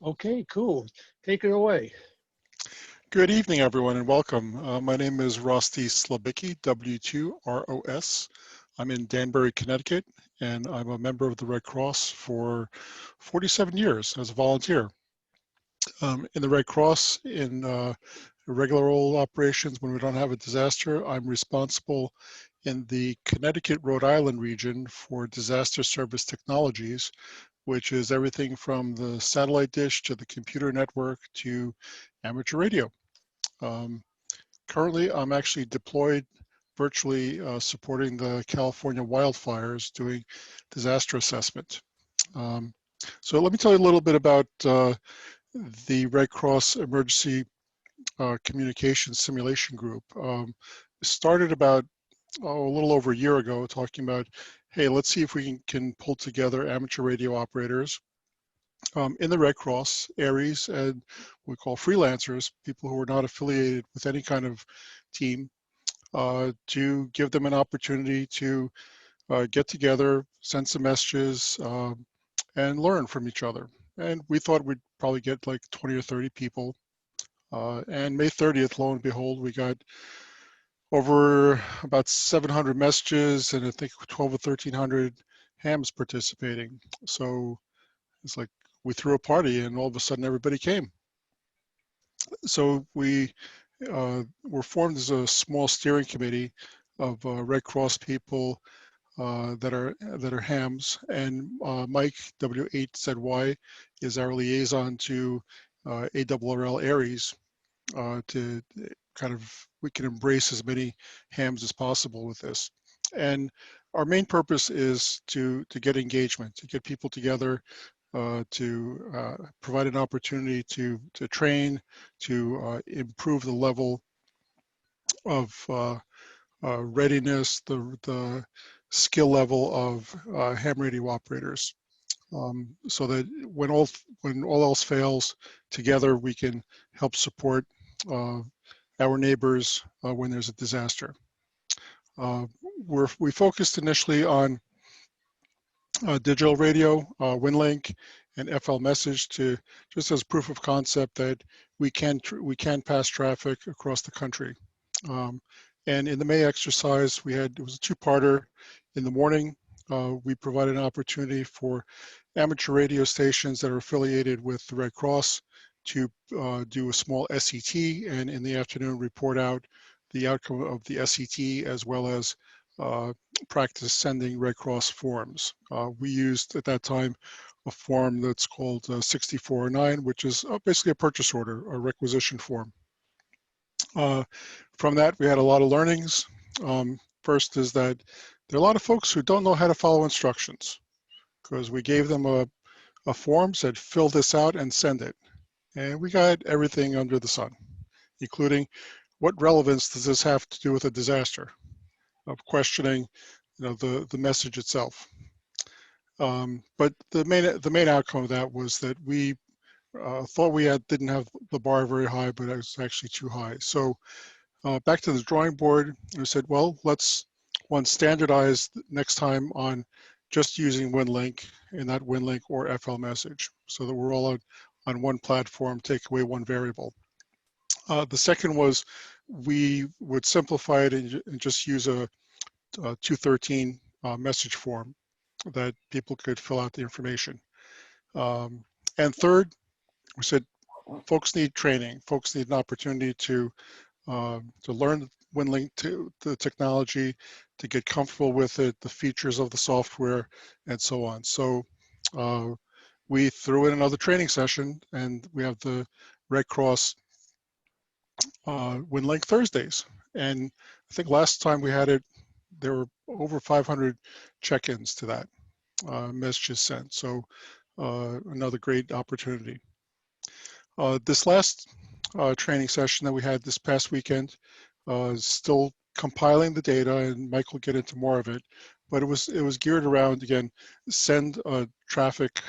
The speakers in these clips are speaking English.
Okay, cool. Take it away. Good evening, everyone, and welcome. My name is Rusty Slabicki, W2ROS. I'm in Danbury, Connecticut, and I'm a member of the Red Cross for 47 years as a volunteer. In the Red Cross, in regular old operations, when we don't have a disaster, I'm responsible in the Connecticut, Rhode Island region for disaster service technologies, which is everything from the satellite dish to the computer network to amateur radio. Um, Currently, I'm actually deployed virtually supporting the California wildfires doing disaster assessment. Um, so let me tell you a little bit about the Red Cross Emergency Communications Simulation Group. Started about a little over a year ago talking about, hey, let's see if we can pull together amateur radio operators in the Red Cross, ARIES, and we call freelancers, people who are not affiliated with any kind of team, to give them an opportunity to get together, send some messages, and learn from each other. And we thought we'd probably get like 20 or 30 people. And May 30th, lo and behold, we got over about 700 messages and I think 12 or 1300 hams participating. So it's like we threw a party and all of a sudden everybody came. So we were formed as a small steering committee of Red Cross people that are hams, and Mike W8ZY is our liaison to ARRL ARIES to kind of we can embrace as many hams as possible with this. And our main purpose is to get engagement, to get people together, to provide an opportunity to train, to improve the level of readiness, the skill level of ham radio operators, so that when all else fails, together we can help support our neighbors when there's a disaster. We focused initially on digital radio, WinLink, and FL message to just as proof of concept that we can pass traffic across the country. And in the May exercise, it was a two-parter. In the morning, we provided an opportunity for amateur radio stations that are affiliated with the Red Cross to do a small SET, and in the afternoon report out the outcome of the SET as well as practice sending Red Cross forms. We used at that time a form that's called 6409, which is basically a purchase order, a requisition form. From that, we had a lot of learnings. First is that there are a lot of folks who don't know how to follow instructions, because we gave them a form, said fill this out and send it. And we got everything under the sun, including what relevance does this have to do with a disaster, of questioning the message itself. But the main outcome of that was that we thought we didn't have the bar very high, but it was actually too high. So back to the drawing board, we said, well, let's standardize next time on just using WinLink and not WinLink or FL message, so that we're all on one platform, take away one variable. The second was we would simplify it and just use a 213 message form that people could fill out the information. And third, we said folks need training. Folks need an opportunity to learn WinLink, to the technology, to get comfortable with it, the features of the software, and so on. So we threw in another training session, and we have the Red Cross WinLink Thursdays. And I think last time we had it, there were over 500 check-ins to that, messages sent. So another great opportunity. This last training session that we had this past weekend is still compiling the data, and Mike will get into more of it, but it was geared around, again, send a traffic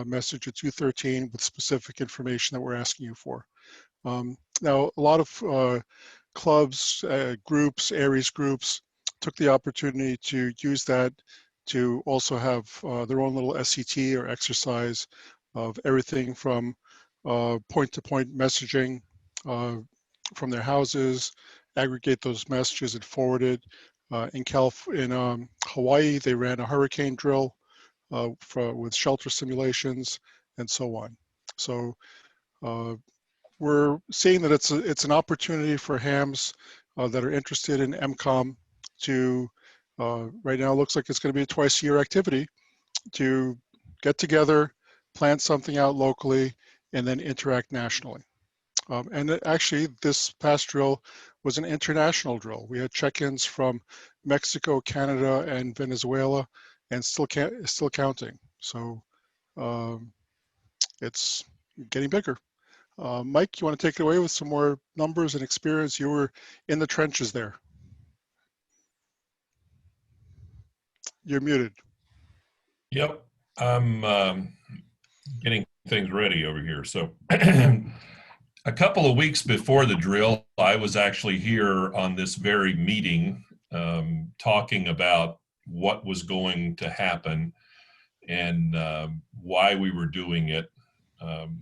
message at 213 with specific information that we're asking you for. Now, a lot of clubs, groups, ARIES groups took the opportunity to use that to also have their own little SET or exercise of everything from point-to-point messaging from their houses, aggregate those messages and forward it. In Hawaii, they ran a hurricane drill with shelter simulations and so on. So we're seeing that it's an opportunity for hams that are interested in MCOM to, right now it looks like it's going to be a twice-a-year activity, to get together, plan something out locally, and then interact nationally. Actually, this past drill was an international drill. We had check-ins from Mexico, Canada, and Venezuela, and still counting. So it's getting bigger. Mike, you want to take it away with some more numbers and experience? You were in the trenches there. You're muted. Yep, I'm getting things ready over here. So a couple of weeks before the drill, I was actually here on this very meeting talking about what was going to happen and why we were doing it.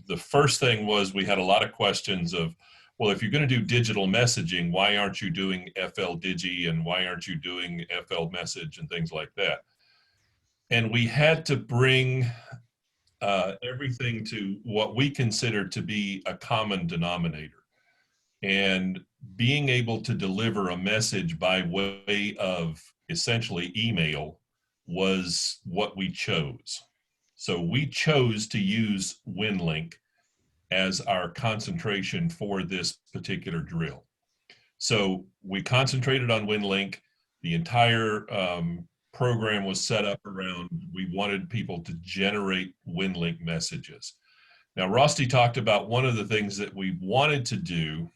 The first thing was we had a lot of questions of, well, if you're going to do digital messaging, why aren't you doing FL Digi and why aren't you doing FL Message and things like that? And we had to bring everything to what we consider to be a common denominator. And being able to deliver a message by way of essentially email was what we chose. So we chose to use WinLink as our concentration for this particular drill. So we concentrated on WinLink. The entire program was set up around, we wanted people to generate WinLink messages. Now, Rusty talked about one of the things that we wanted to do,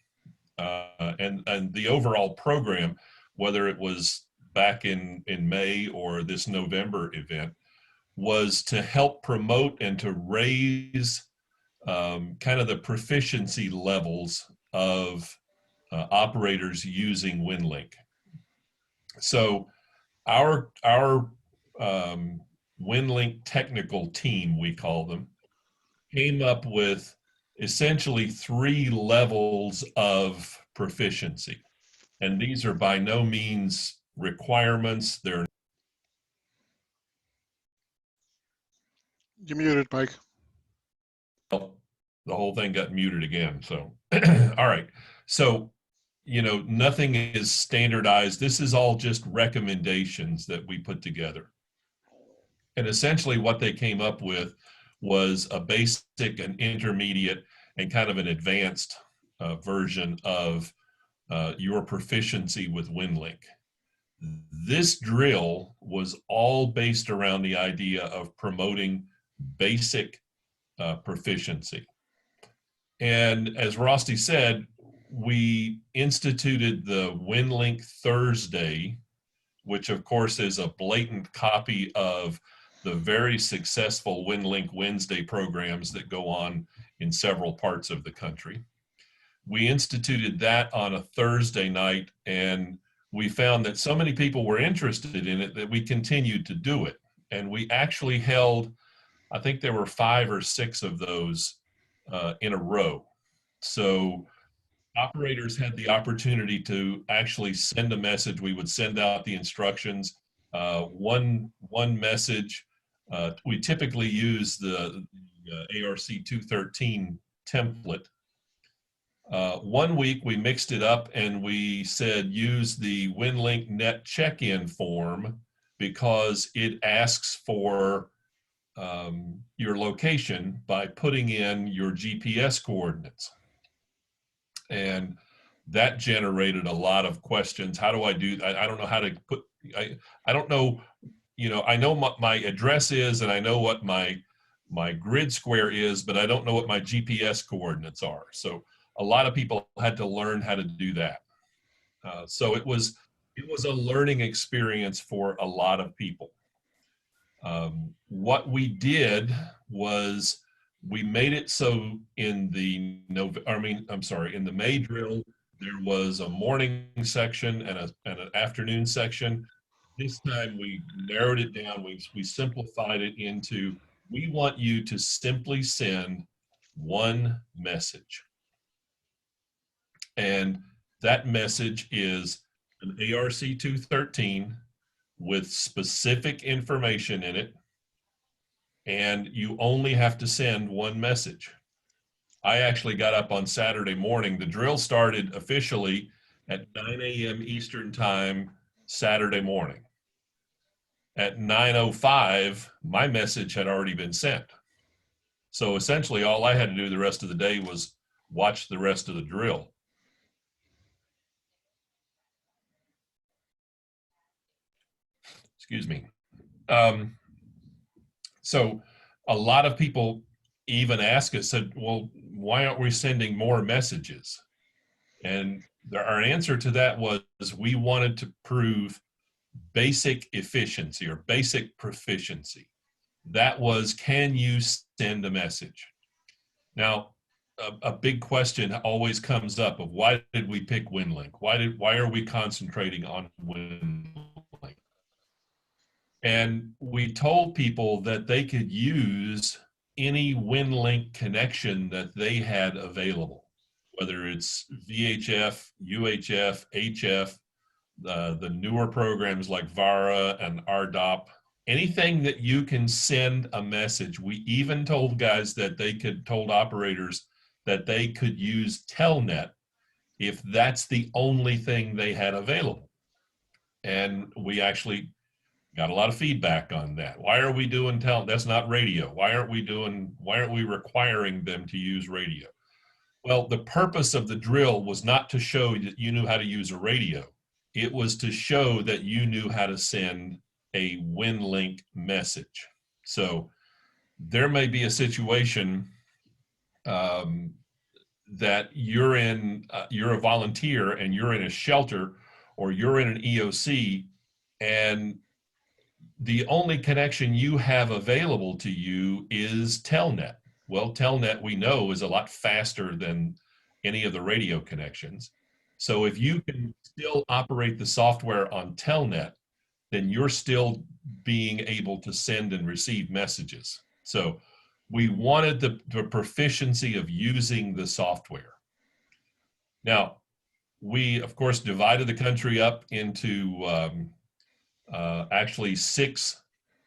and the overall program, whether it was back in May or this November event, was to help promote and to raise kind of the proficiency levels of operators using WinLink. So our WinLink technical team, we call them, came up with essentially 3 levels of proficiency. And these are by no means requirements. They're You're muted, Mike. the whole thing got muted again. So, all right. So, you know, nothing is standardized. This is all just recommendations that we put together. And essentially what they came up with was a basic, an intermediate, and kind of an advanced version of your proficiency with WinLink. This drill was all based around the idea of promoting basic proficiency. And as Rusty said, we instituted the WinLink Thursday, which of course is a blatant copy of the very successful WinLink Wednesday programs that go on in several parts of the country. We instituted that on a Thursday night, and we found that so many people were interested in it that we continued to do it. And we actually held, I think there were 5 or 6 of those in a row. So operators had the opportunity to actually send a message. We would send out the instructions, one message. We typically use the ARC 213 template. One week we mixed it up and we said use the WinLink Net check-in form because it asks for your location by putting in your GPS coordinates. And that generated a lot of questions. How do I do that? I don't know how to put, I don't know, you know, I know what my address is and I know what my grid square is, but I don't know what my GPS coordinates are. So a lot of people had to learn how to do that. So it was a learning experience for a lot of people. What we did was we made it so in the in the May drill, there was a morning section and an afternoon section. This time we narrowed it down. We simplified it into, we want you to simply send one message. And that message is an ARC-213 with specific information in it, and you only have to send one message. I actually got up on Saturday morning. The drill started officially at 9 a.m. Eastern Time Saturday morning. At 9:05, my message had already been sent. So essentially all I had to do the rest of the day was watch the rest of the drill. Excuse me. So a lot of people even ask us, said, well, why aren't we sending more messages? And our answer to that was we wanted to prove basic efficiency or basic proficiency. That was, can you send a message? Now, a big question always comes up of why did we pick WinLink? Why are we concentrating on WinLink? And we told people that they could use any WinLink connection that they had available, whether it's VHF, UHF, HF, the newer programs like VARA and RDOP, anything that you can send a message. We even told guys that told operators that they could use Telnet if that's the only thing they had available. And we actually got a lot of feedback on that. Why are we doing Telnet? That's not radio. Why aren't we requiring them to use radio? Well, the purpose of the drill was not to show that you knew how to use a radio. It was to show that you knew how to send a WinLink message. So there may be a situation that you're in, you're a volunteer and you're in a shelter or you're in an EOC, and the only connection you have available to you is Telnet. Well, Telnet, we know, is a lot faster than any of the radio connections. So if you can still operate the software on Telnet, then you're still being able to send and receive messages. So we wanted the proficiency of using the software. Now, we, of course, divided the country up into actually 6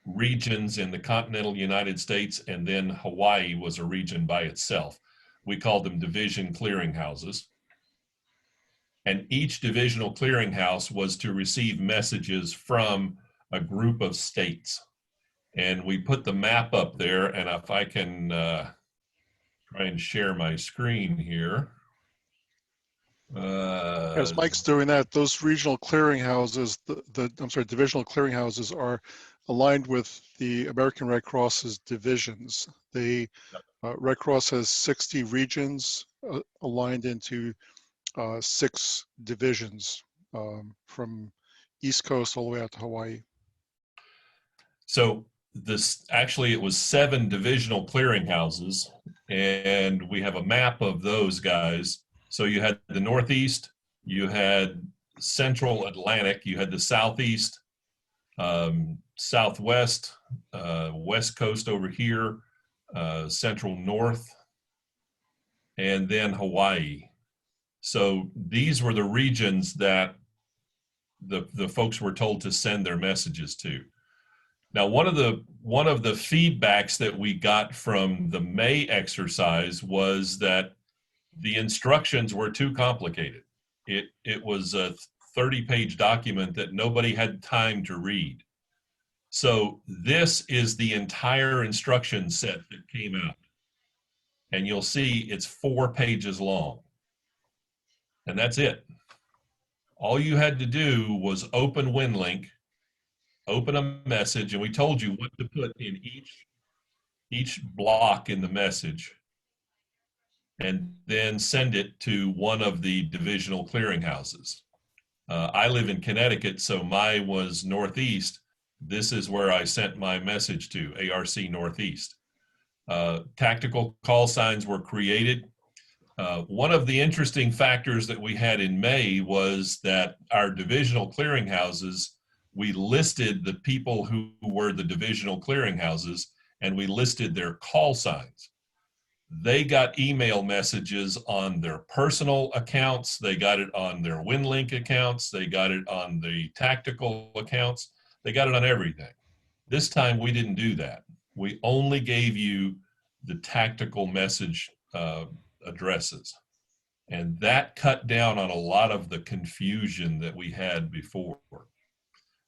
regions in the continental United States, and then Hawaii was a region by itself. We called them division clearinghouses. And each divisional clearinghouse was to receive messages from a group of states. And we put the map up there, and if I can try and share my screen here. As Mike's doing that, those regional clearinghouses, divisional clearinghouses are aligned with the American Red Cross's divisions. Red Cross has 60 regions aligned into 6 divisions from East Coast all the way out to Hawaii. So actually it was 7 divisional clearinghouses, and we have a map of those guys. So you had the Northeast, you had Central Atlantic, you had the Southeast, Southwest, West Coast over here, Central North, and then Hawaii. So these were the regions that the folks were told to send their messages to. Now, one of the feedbacks that we got from the May exercise was that the instructions were too complicated. It was a 30-page document that nobody had time to read. So this is the entire instruction set that came out. And you'll see it's 4 pages long. And that's it. All you had to do was open WinLink, open a message, and we told you what to put in each block in the message, and then send it to one of the divisional clearinghouses. I live in Connecticut, so mine was Northeast. This is where I sent my message to, ARC Northeast. Tactical call signs were created. One of the interesting factors that we had in May was that our divisional clearinghouses, we listed the people who were the divisional clearinghouses, and we listed their call signs. they got email messages on their personal accounts. They got it on their WinLink accounts. They got it on the tactical accounts. They got it on everything. This time we didn't do that. We only gave you the tactical message addresses. And that cut down on a lot of the confusion that we had before.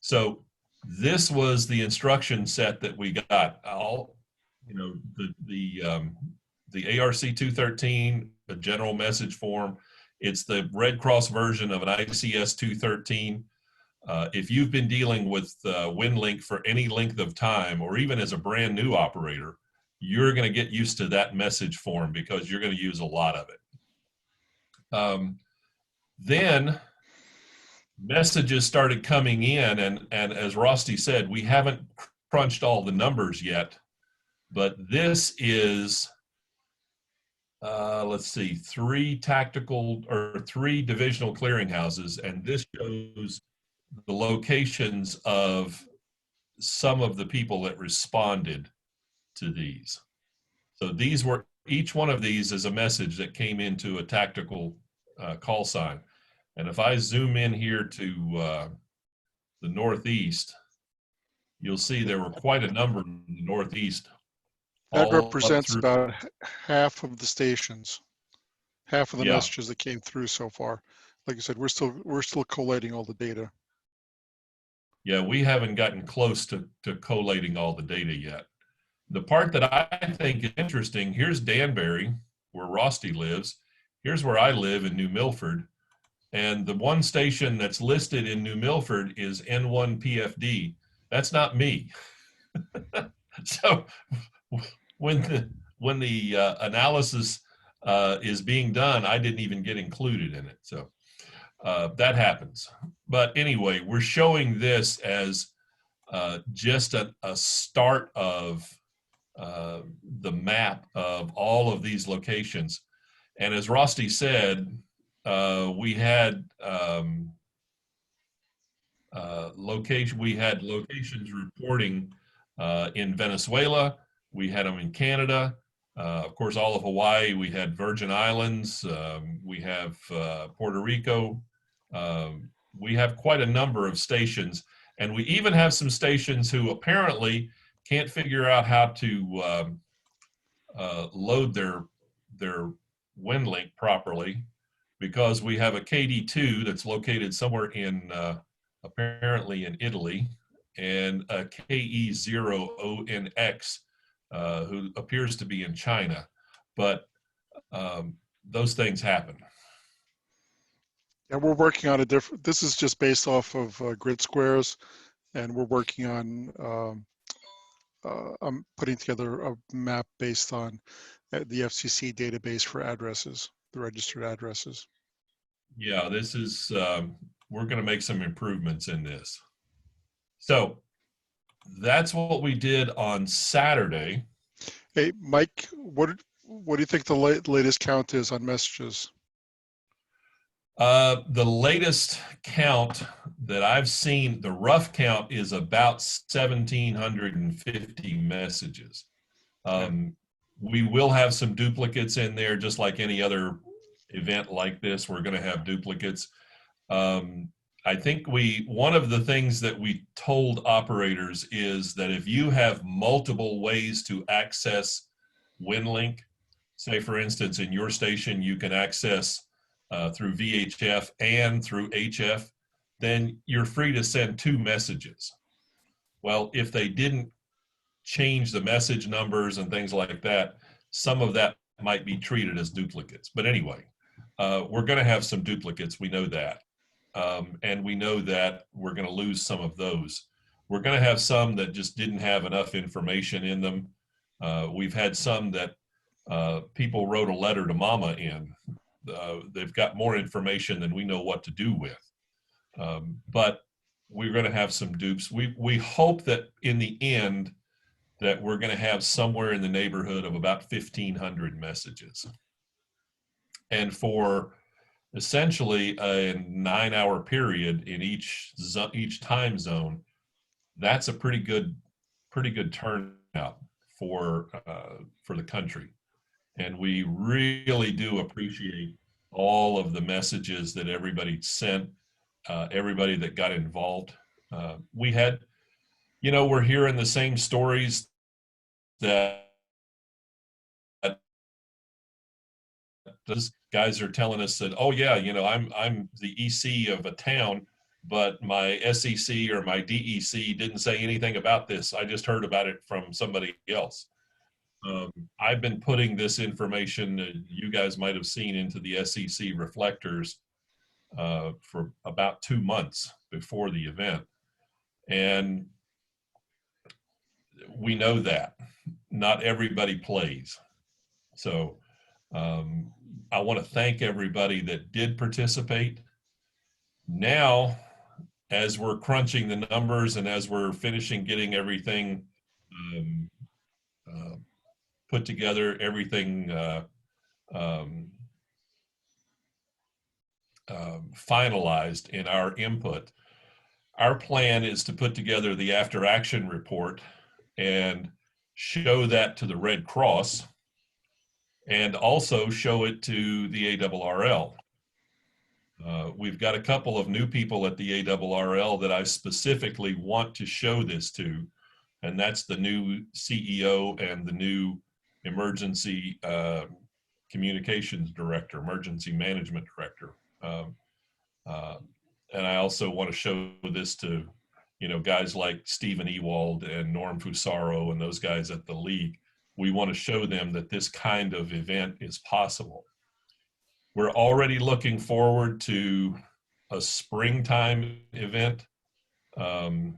So this was the instruction set that we got. The ARC 213, the general message form. It's the Red Cross version of an ICS 213. If you've been dealing with WinLink for any length of time, or even as a brand new operator, you're going to get used to that message form because you're going to use a lot of it. Then messages started coming in, and as Rusty said, we haven't crunched all the numbers yet, but this is, let's see, 3 tactical or 3 divisional clearinghouses, and this shows the locations of some of the people that responded to these. So these were, each one of these is a message that came into a tactical call sign. And if I zoom in here to the Northeast, you'll see there were quite a number in the Northeast. That represents about half of the stations, half of the Yeah. messages that came through so far. Like I said, we're still collating all the data. Yeah, we haven't gotten close to collating all the data yet. The part that I think is interesting, here's Danbury, where Rusty lives. Here's where I live in New Milford. And the one station that's listed in New Milford is N1 PFD. That's not me. So when the analysis is being done, I didn't even get included in it. So that happens. But anyway, we're showing this as just a start of the map of all of these locations. And as Rusty said, we had locations reporting in Venezuela. We had them in Canada. Of course, all of Hawaii. We had Virgin Islands. We have Puerto Rico. We have quite a number of stations, and we even have some stations who apparently can't figure out how to load their WinLink properly, because we have a KD2 that's located somewhere in apparently in Italy, and a KE0ONX who appears to be in China. But those things happen. And we're working on a different, this is just based off of grid squares, and we're working on I'm putting together a map based on the FCC database for addresses, the registered addresses. Yeah, this is, we're going to make some improvements in this. So that's what we did on Saturday. Hey, Mike, what do you think the latest count is on messages? The latest count that I've seen, the rough count is about 1,750 messages. We will have some duplicates in there, just like any other event like this. We're going to have duplicates. I think one of the things that we told operators is that if you have multiple ways to access WinLink, say for instance in your station you can access through VHF and through HF, then you're free to send 2 messages. Well, if they didn't change the message numbers and things like that, some of that might be treated as duplicates. But anyway, we're going to have some duplicates. We know that. And we know that we're going to lose some of those. We're going to have some that just didn't have enough information in them. We've had some that people wrote a letter to mama in. They've got more information than we know what to do with. But we're going to have some dupes. We hope that in the end that we're going to have somewhere in the neighborhood of about 1,500 messages. And for essentially a 9-hour period in each time zone, that's a pretty good turnout for the country. And we really do appreciate all of the messages that everybody sent, everybody that got involved. We had, we're hearing the same stories that those guys are telling us that, oh yeah, I'm the EC of a town, but my SEC or my DEC didn't say anything about this. I just heard about it from somebody else. I've been putting this information that you guys might have seen into the SEC reflectors for about 2 months before the event. And we know that not everybody plays. So I want to thank everybody that did participate. Now, as we're crunching the numbers and as we're finishing getting everything uh, put together, everything finalized in our input, our plan is to put together the after action report and show that to the Red Cross and also show it to the ARRL. We've got a couple of new people at the ARRL that I specifically want to show this to, and that's the new CEO and the new emergency communications director, emergency management director. And I also want to show this to, guys like Stephen Ewald and Norm Fusaro and those guys at the league. We want to show them that this kind of event is possible. We're already looking forward to a springtime event. We're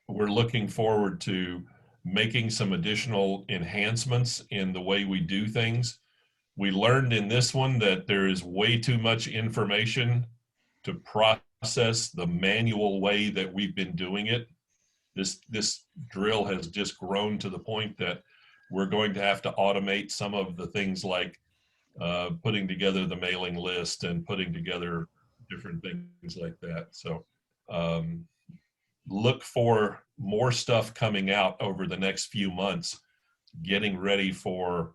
looking forward to making some additional enhancements in the way we do things. We learned in this one that there is way too much information to process the manual way that we've been doing it. This drill has just grown to the point that we're going to have to automate some of the things like putting together the mailing list and putting together different things like that. So look for more stuff coming out over the next few months, getting ready for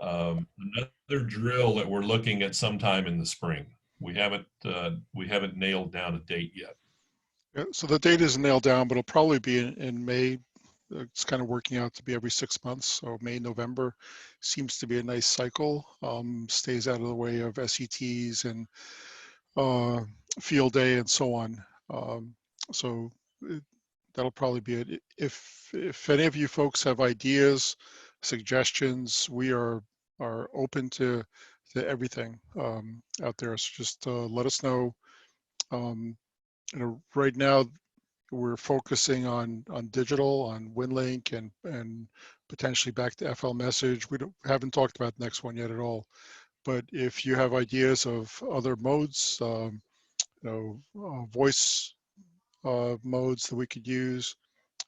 another drill that we're looking at sometime in the spring. We haven't nailed down a date yet. Yeah, so the date isn't nailed down, but it'll probably be in May. It's kind of working out to be every 6 months. So May, November seems to be a nice cycle. Stays out of the way of SETs and field day and so on. So that'll probably be it. If any of you folks have ideas, suggestions, we are open to everything out there. So just let us know. Right now we're focusing on digital, on WinLink, and potentially back to FL Message. We haven't talked about the next one yet at all. But if you have ideas of other modes, voice modes that we could use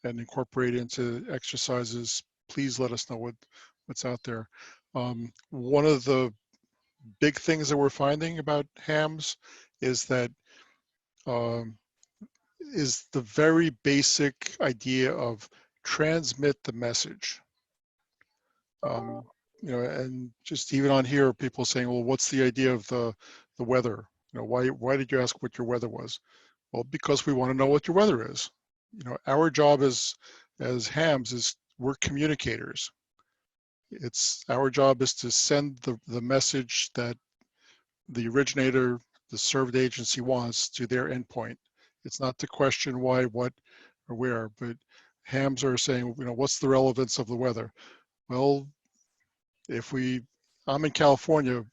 and incorporate into exercises, please let us know what's out there. One of the big things that we're finding about hams is that is the very basic idea of transmit the message. And just even on here, people saying, well, what's the idea of the weather? Why did you ask what your weather was? Well, because we want to know what your weather is. Our job as hams is we're communicators. It's our job is to send the message that the originator, the served agency wants to their endpoint. It's not to question why, what, or where, but hams are saying, what's the relevance of the weather? Well, I'm in California,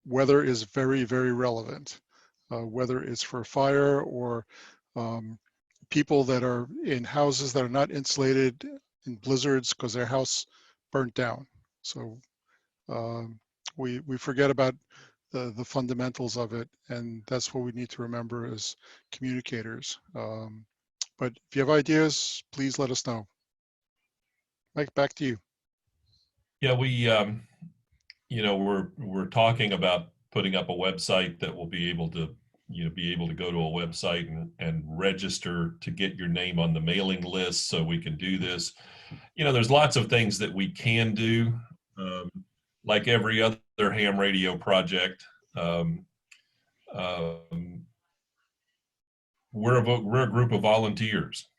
weather is very, very relevant. Whether it's for fire or people that are in houses that are not insulated in blizzards because their house burnt down. So we forget about the fundamentals of it, and that's what we need to remember as communicators. But if you have ideas, please let us know. Mike, back to you. Yeah, we're talking about putting up a website that will be able to go to a website and register to get your name on the mailing list so we can do this. There's lots of things that we can do. Um, like every other ham radio project, um, um, we're a group of volunteers.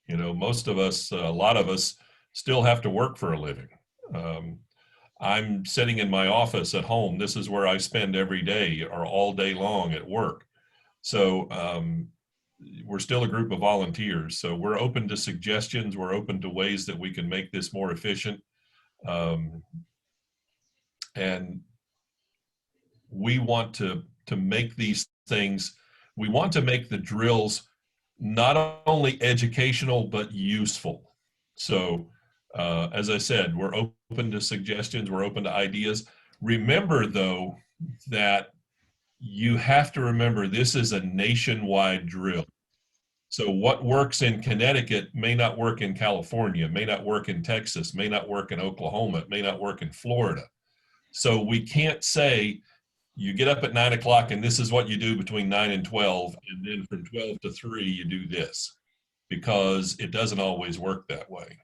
You know, most of us, a lot of us, still have to work for a living. Um, I'm sitting in my office at home. This is where I spend every day or all day long at work. So we're still a group of volunteers. So we're open to suggestions. We're open to ways that we can make this more efficient. Um, and we want to make these things, we want to make the drills not only educational, but useful. So as I said, we're open to suggestions. We're open to ideas. Remember, though, that you have to remember this is a nationwide drill. So what works in Connecticut may not work in California, may not work in Texas, may not work in Oklahoma, it may not work in Florida. So we can't say you get up at 9 o'clock and this is what you do between 9 and 12, and then from 12 to 3 you do this, because it doesn't always work that way.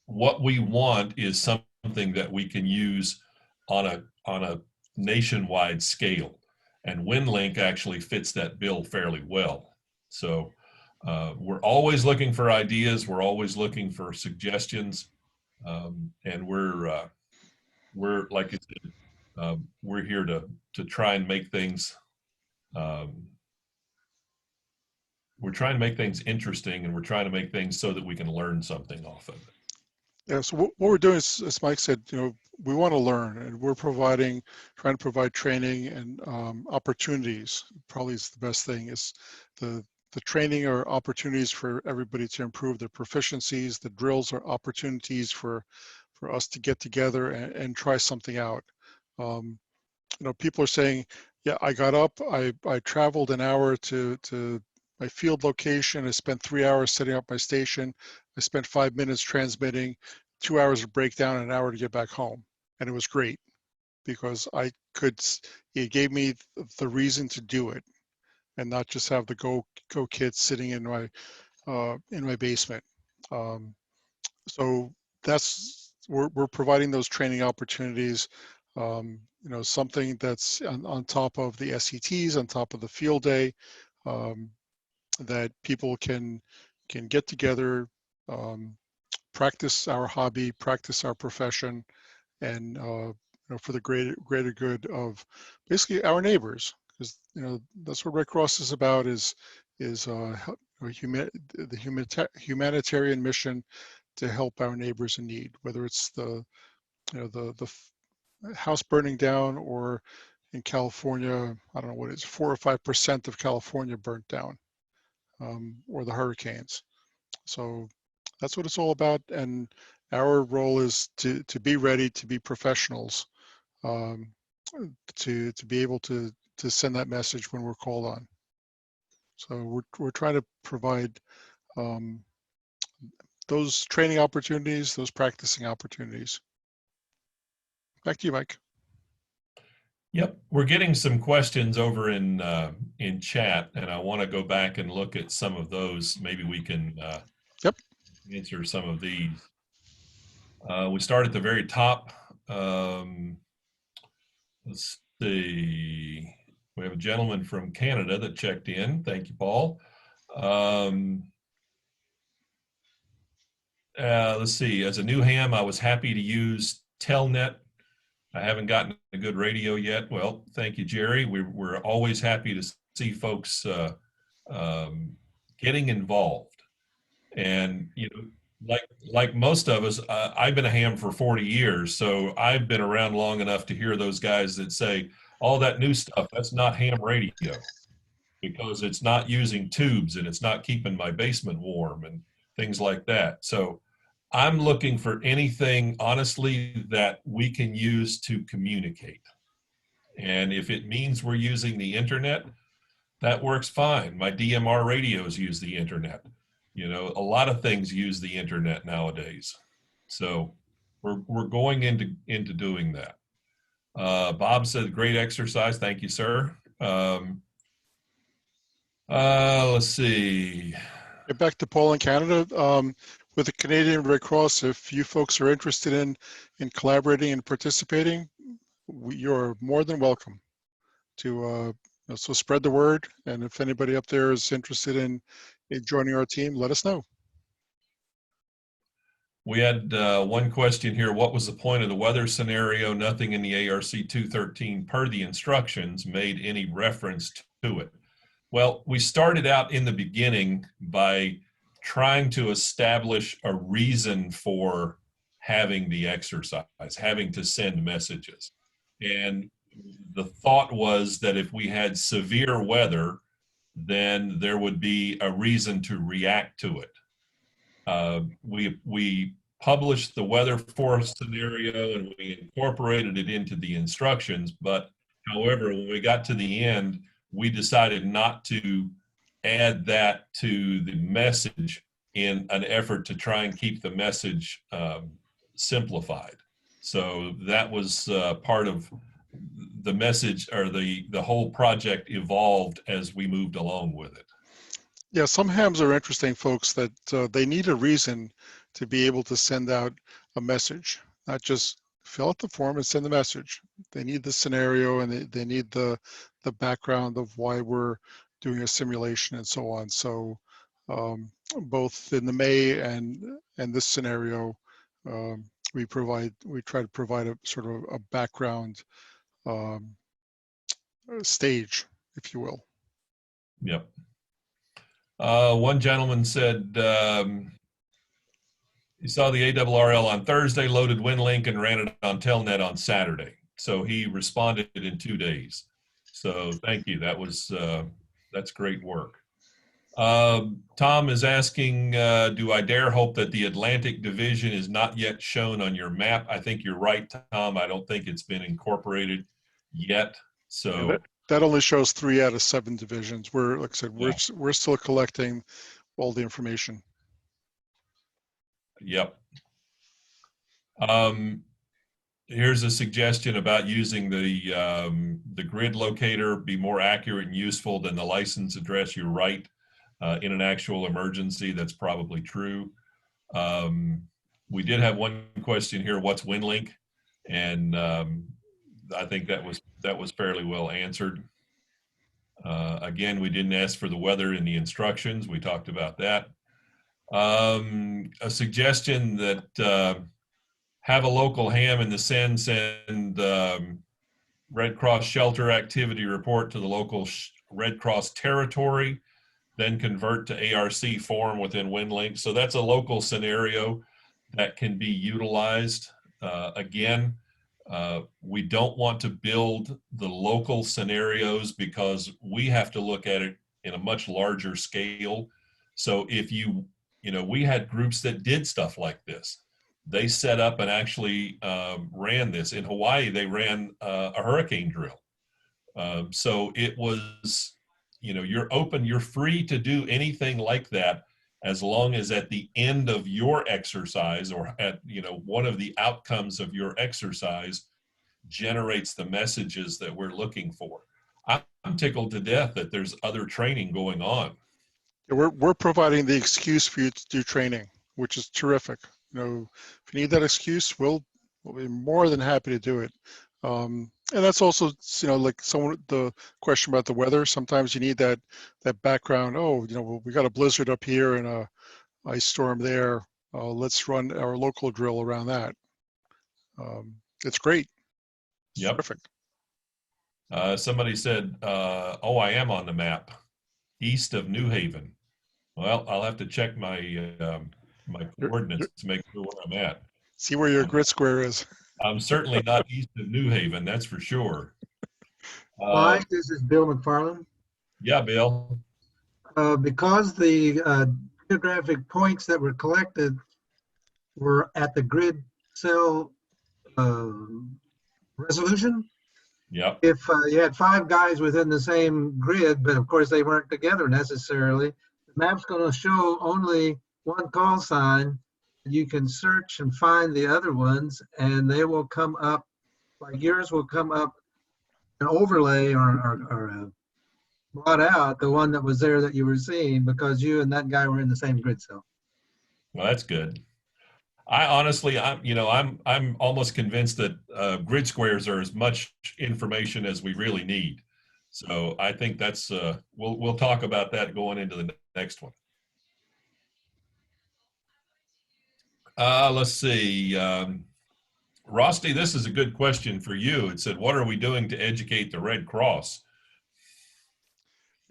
What we want is something that we can use on a nationwide scale, and WinLink actually fits that bill fairly well. So we're always looking for ideas, we're always looking for suggestions, and we're like I said, we're here to try and make things we're trying to make things interesting, and we're trying to make things so that we can learn something off of it. Yeah, so what we're doing is, as Mike said, we want to learn, and we're trying to provide training and opportunities. Probably is the best thing is the training or opportunities for everybody to improve their proficiencies. The drills are opportunities for us to get together and try something out. People are saying, yeah, I got up, I traveled an hour to my field location. I spent 3 hours setting up my station. I spent 5 minutes transmitting, 2 hours of breakdown, and an hour to get back home. And it was great because it gave me the reason to do it and not just have the go kit sitting in my basement. So we're providing those training opportunities. Something that's on top of the SETs, on top of the field day, that people can get together, practice our hobby, practice our profession, and for the greater good of basically our neighbors, because that's what Red Cross is about, is the humanitarian mission to help our neighbors in need, whether it's the house burning down, or in California, I don't know what it is, 4 or 5% of California burnt down, or the hurricanes. So that's what it's all about. And our role is to be ready, to be professionals, to be able to send that message when we're called on. So we're trying to provide those training opportunities, those practicing opportunities. Back to you, Mike. Yep, we're getting some questions over in chat, and I want to go back and look at some of those. Maybe we can answer some of these. We start at the very top. Let's see. We have a gentleman from Canada that checked in. Thank you, Paul. Let's see. As a new ham, I was happy to use Telnet. I haven't gotten a good radio yet. Well, thank you, Jerry. We're always happy to see folks getting involved. And like most of us, I've been a ham for 40 years, so I've been around long enough to hear those guys that say, all that new stuff, that's not ham radio, because it's not using tubes and it's not keeping my basement warm and things like that. So I'm looking for anything, honestly, that we can use to communicate. And if it means we're using the internet, that works fine. My DMR radios use the internet. A lot of things use the internet nowadays. So we're going into doing that. Bob said, great exercise. Thank you, sir. Let's see. Get back to Paul in Canada. with the Canadian Red Cross, if you folks are interested in collaborating and participating, you're more than welcome to, so spread the word. And if anybody up there is interested in joining our team, let us know. We had one question here. What was the point of the weather scenario? Nothing in the ARC 213 per the instructions made any reference to it. Well, we started out in the beginning by trying to establish a reason for having the exercise, having to send messages. And the thought was that if we had severe weather, then there would be a reason to react to it. We published the weather force scenario and we incorporated it into the instructions. But however, when we got to the end, we decided not to add that to the message in an effort to try and keep the message simplified. So that was part of the message, or the whole project evolved as we moved along with it. Yeah, some hams are interesting, folks, that they need a reason to be able to send out a message, not just fill out the form and send the message. They need the scenario, and they need the background of why we're doing a simulation and so on. So both in the May and this scenario, we try to provide a sort of a background stage, if you will. Yep. One gentleman said he saw the ARRL on Thursday, loaded WinLink, and ran it on Telnet on Saturday. So he responded in 2 days. So thank you. That was that's great work. Tom is asking, do I dare hope that the Atlantic Division is not yet shown on your map? I think you're right, Tom. I don't think it's been incorporated yet. So yeah, that only shows 3 out of 7 divisions. We're, like I said, we're still collecting all the information. Yep. Here's a suggestion about using the grid locator, be more accurate and useful than the license address. You're right. In an actual emergency, that's probably true. We did have one question here, what's WinLink? And I think that was fairly well answered. Again, we didn't ask for the weather in the instructions. We talked about that. A suggestion that have a local ham in the send Red Cross shelter activity report to the local Red Cross territory, then convert to ARC form within WinLink. So that's a local scenario that can be utilized. Again, we don't want to build the local scenarios because we have to look at it in a much larger scale. So if we had groups that did stuff like this. They set up and actually ran this. In Hawaii, they ran a hurricane drill. So it was, you're free to do anything like that as long as at the end of your exercise or at, one of the outcomes of your exercise generates the messages that we're looking for. I'm tickled to death that there's other training going on. We're providing the excuse for you to do training, which is terrific. If you need that excuse, we'll be more than happy to do it. And that's also, like the question about the weather. Sometimes you need that background. Oh, we got a blizzard up here and a ice storm there. Let's run our local drill around that. It's great. It's terrific. Somebody said, "Oh, I am on the map, east of New Haven." Well, I'll have to check my my coordinates to make sure where I'm at. See where your grid square is. I'm certainly not east of New Haven, that's for sure. Hi, this is Bill McFarland. Yeah, Bill. Because the geographic points that were collected were at the grid cell resolution. Yep. If you had 5 guys within the same grid, but of course they weren't together necessarily, the map's going to show only one call sign. You can search and find the other ones, and they will come up, like yours will come up an overlay or blot out the one that was there that you were seeing because you and that guy were in the same grid cell. Well, that's good. I honestly, I'm almost convinced that grid squares are as much information as we really need. So I think that's we'll talk about that going into the next one. Let's see. Rusty, this is a good question for you. It said, what are we doing to educate the Red Cross?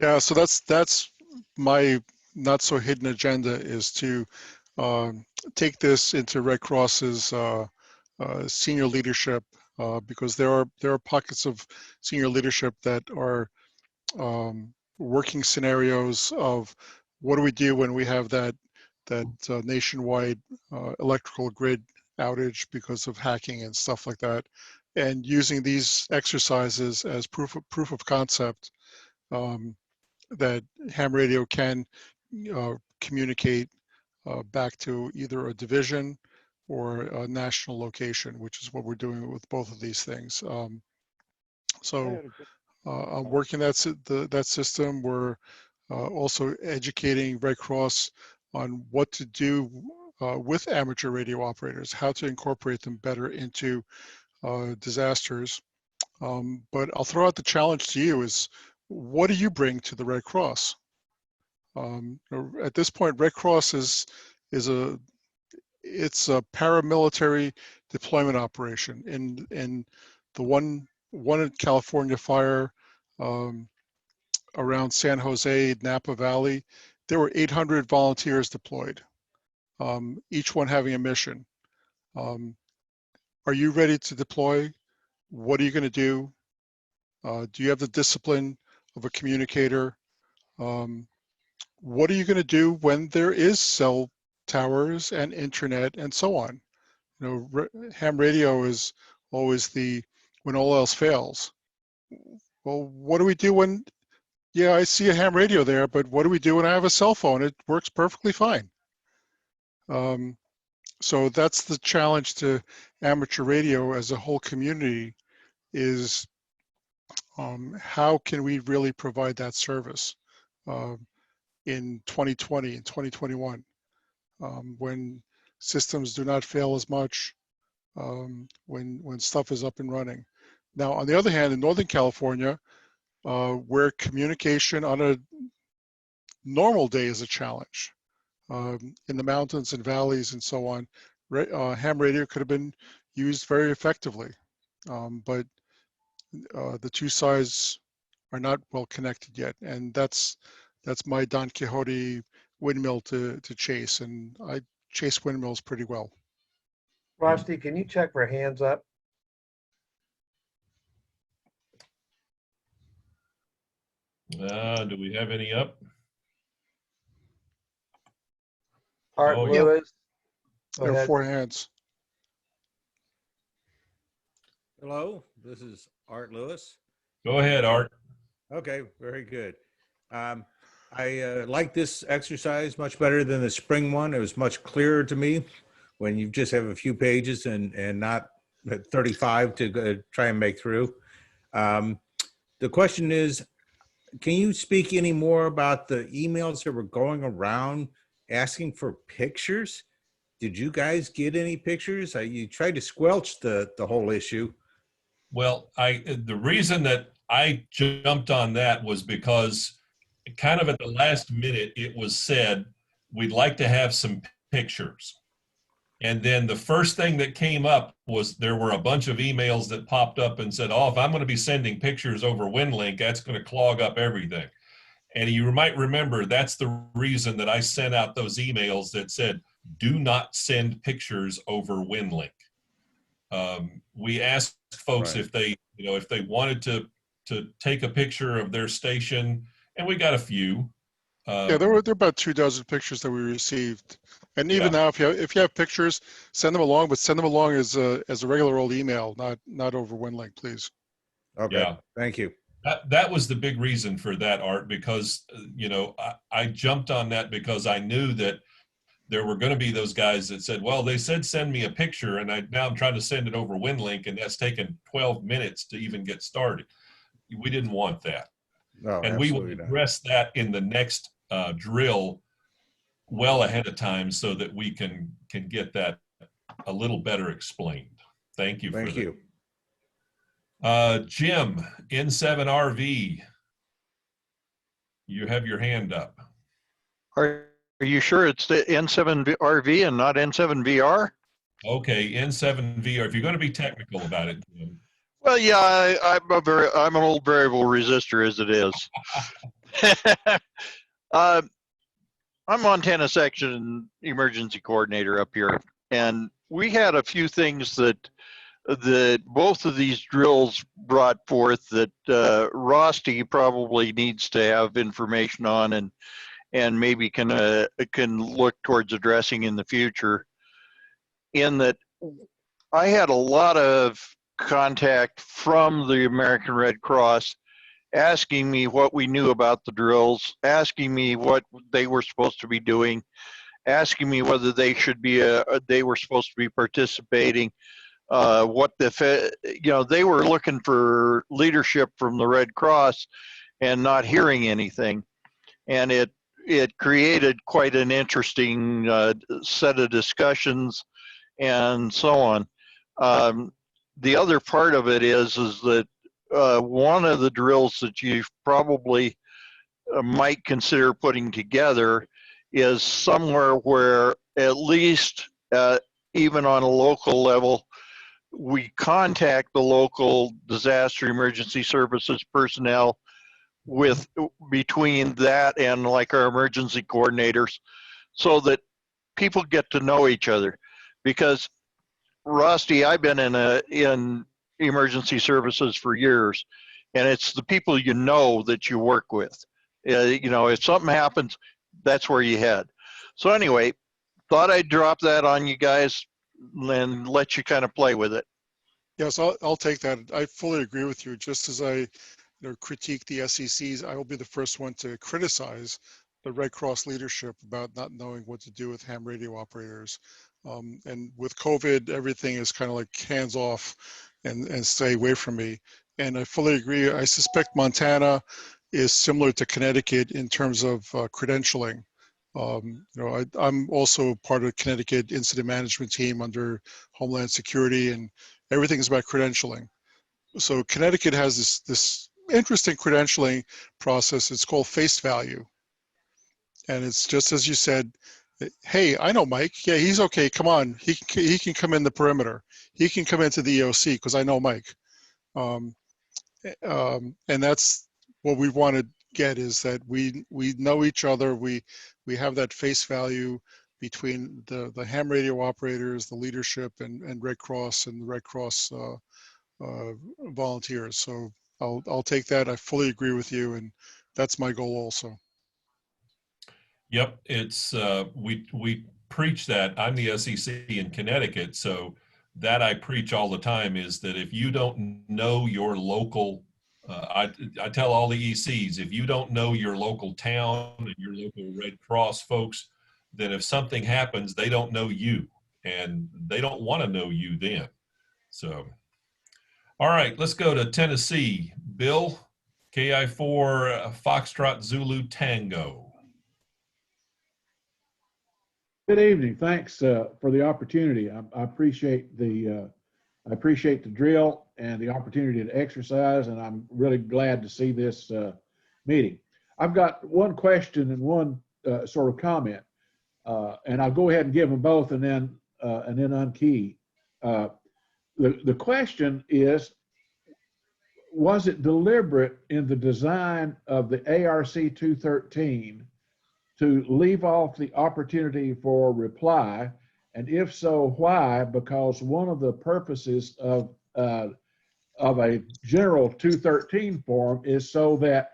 Yeah, so that's my not so hidden agenda, is to take this into Red Cross's senior leadership, because there are pockets of senior leadership that are working scenarios of what do we do when we have that nationwide electrical grid outage because of hacking and stuff like that, and using these exercises as proof of concept, that ham radio can communicate back to either a division or a national location, which is what we're doing with both of these things. So I'm working that system. We're also educating Red Cross on what to do with amateur radio operators, how to incorporate them better into disasters. But I'll throw out the challenge to you is, what do you bring to the Red Cross? At this point, Red Cross is a paramilitary deployment operation. In the one in California fire around San Jose, Napa Valley, there were 800 volunteers deployed, each one having a mission. Are you ready to deploy? What are you going to do? Do you have the discipline of a communicator? What are you going to do when there is cell towers and internet and so on? You know, ham radio is always when all else fails. Well, what do we do when, yeah, I see a ham radio there, but what do we do when I have a cell phone? It works perfectly fine. So that's the challenge to amateur radio as a whole community, is how can we really provide that service in 2020 and 2021, when systems do not fail as much, when stuff is up and running. Now, on the other hand, in Northern California, where communication on a normal day is a challenge, in the mountains and valleys and so on, ham radio could have been used very effectively, but the two sides are not well connected yet, and that's my Don Quixote windmill to chase, and I chase windmills pretty well. Rusty, can you check for hands up? Do we have any up? Art Oh, yeah. Lewis. Go There are ahead. 4 hands. Hello, this is Art Lewis. Go ahead, Art. Okay, very good. I like this exercise much better than the spring one. It was much clearer to me when you just have a few pages and not 35 to try and make through. The question is, can you speak any more about the emails that were going around asking for pictures? Did you guys get any pictures? You tried to squelch the whole issue. Well, the reason that I jumped on that was because kind of at the last minute, it was said, we'd like to have some pictures. And then the first thing that came up was there were a bunch of emails that popped up and said, oh, if I'm going to be sending pictures over WinLink, that's going to clog up everything. And you might remember that's the reason that I sent out those emails that said, do not send pictures over WinLink. We asked folks if they wanted to take a picture of their station, and we got a few. Yeah, there were about 24 pictures that we received, and even now, if you have pictures, send them along, but send them along as a regular old email, not over WinLink, please. Okay, Yeah. Thank you. That was the big reason for that, Art, because I jumped on that because I knew that there were going to be those guys that said, well, they said send me a picture, and now I'm trying to send it over WinLink, and that's taken 12 minutes to even get started. We didn't want that. No, And we will absolutely not. address that in the next drill well ahead of time so that we can get that a little better explained. Thank you for Thank that. you. Jim, N7RV, you have your hand up. Are you sure it's the N7RV and not N7VR? Okay, N7VR. If you're going to be technical about it, Jim. Well, yeah, I'm an old variable resistor as it is. I'm Montana Section Emergency Coordinator up here, and we had a few things that both of these drills brought forth that Rosti probably needs to have information on and maybe can look towards addressing in the future. In that, I had a lot of contact from the American Red Cross asking me what we knew about the drills, asking me what they were supposed to be doing, asking me whether they should be they were supposed to be participating. They were looking for leadership from the Red Cross and not hearing anything, and it created quite an interesting set of discussions and so on. The other part of it is that one of the drills that you probably might consider putting together is somewhere where at least even on a local level, we contact the local disaster emergency services personnel between that and like our emergency coordinators so that people get to know each other. Because Rusty, I've been in emergency services for years, and it's the people you know that you work with. If something happens, that's where you head. So anyway, thought I'd drop that on you guys and let you kind of play with it. Yes, I'll take that. I fully agree with you. Just as I critique the SECs, I will be the first one to criticize the Red Cross leadership about not knowing what to do with ham radio operators. And with COVID, everything is kind of like hands off and stay away from me. And I fully agree. I suspect Montana is similar to Connecticut in terms of credentialing. I'm also part of the Connecticut incident management team under Homeland Security, and everything is about credentialing. So Connecticut has this interesting credentialing process. It's called face value. And it's just as you said, hey, I know Mike. Yeah, he's okay. Come on. He can come in the perimeter. He can come into the EOC because I know Mike. And that's what we want to get, is that we know each other. We have that face value between the ham radio operators, the leadership, and Red Cross and the Red Cross volunteers. So I'll take that. I fully agree with you, and that's my goal also. Yep, it's we preach that. I'm the SEC in Connecticut, so that I preach all the time is that if you don't know your local, I tell all the ECs, if you don't know your local town and your local Red Cross folks, then if something happens, they don't know you, and they don't want to know you then. So, all right, let's go to Tennessee. Bill, KI4 Foxtrot Zulu Tango. Good evening. Thanks for the opportunity. I appreciate the drill and the opportunity to exercise, and I'm really glad to see this meeting. I've got one question and one sort of comment, and I'll go ahead and give them both, and then unkey. The question is, was it deliberate in the design of the ARC 213 to leave off the opportunity for reply? And if so, why? Because one of the purposes of a general 213 form is so that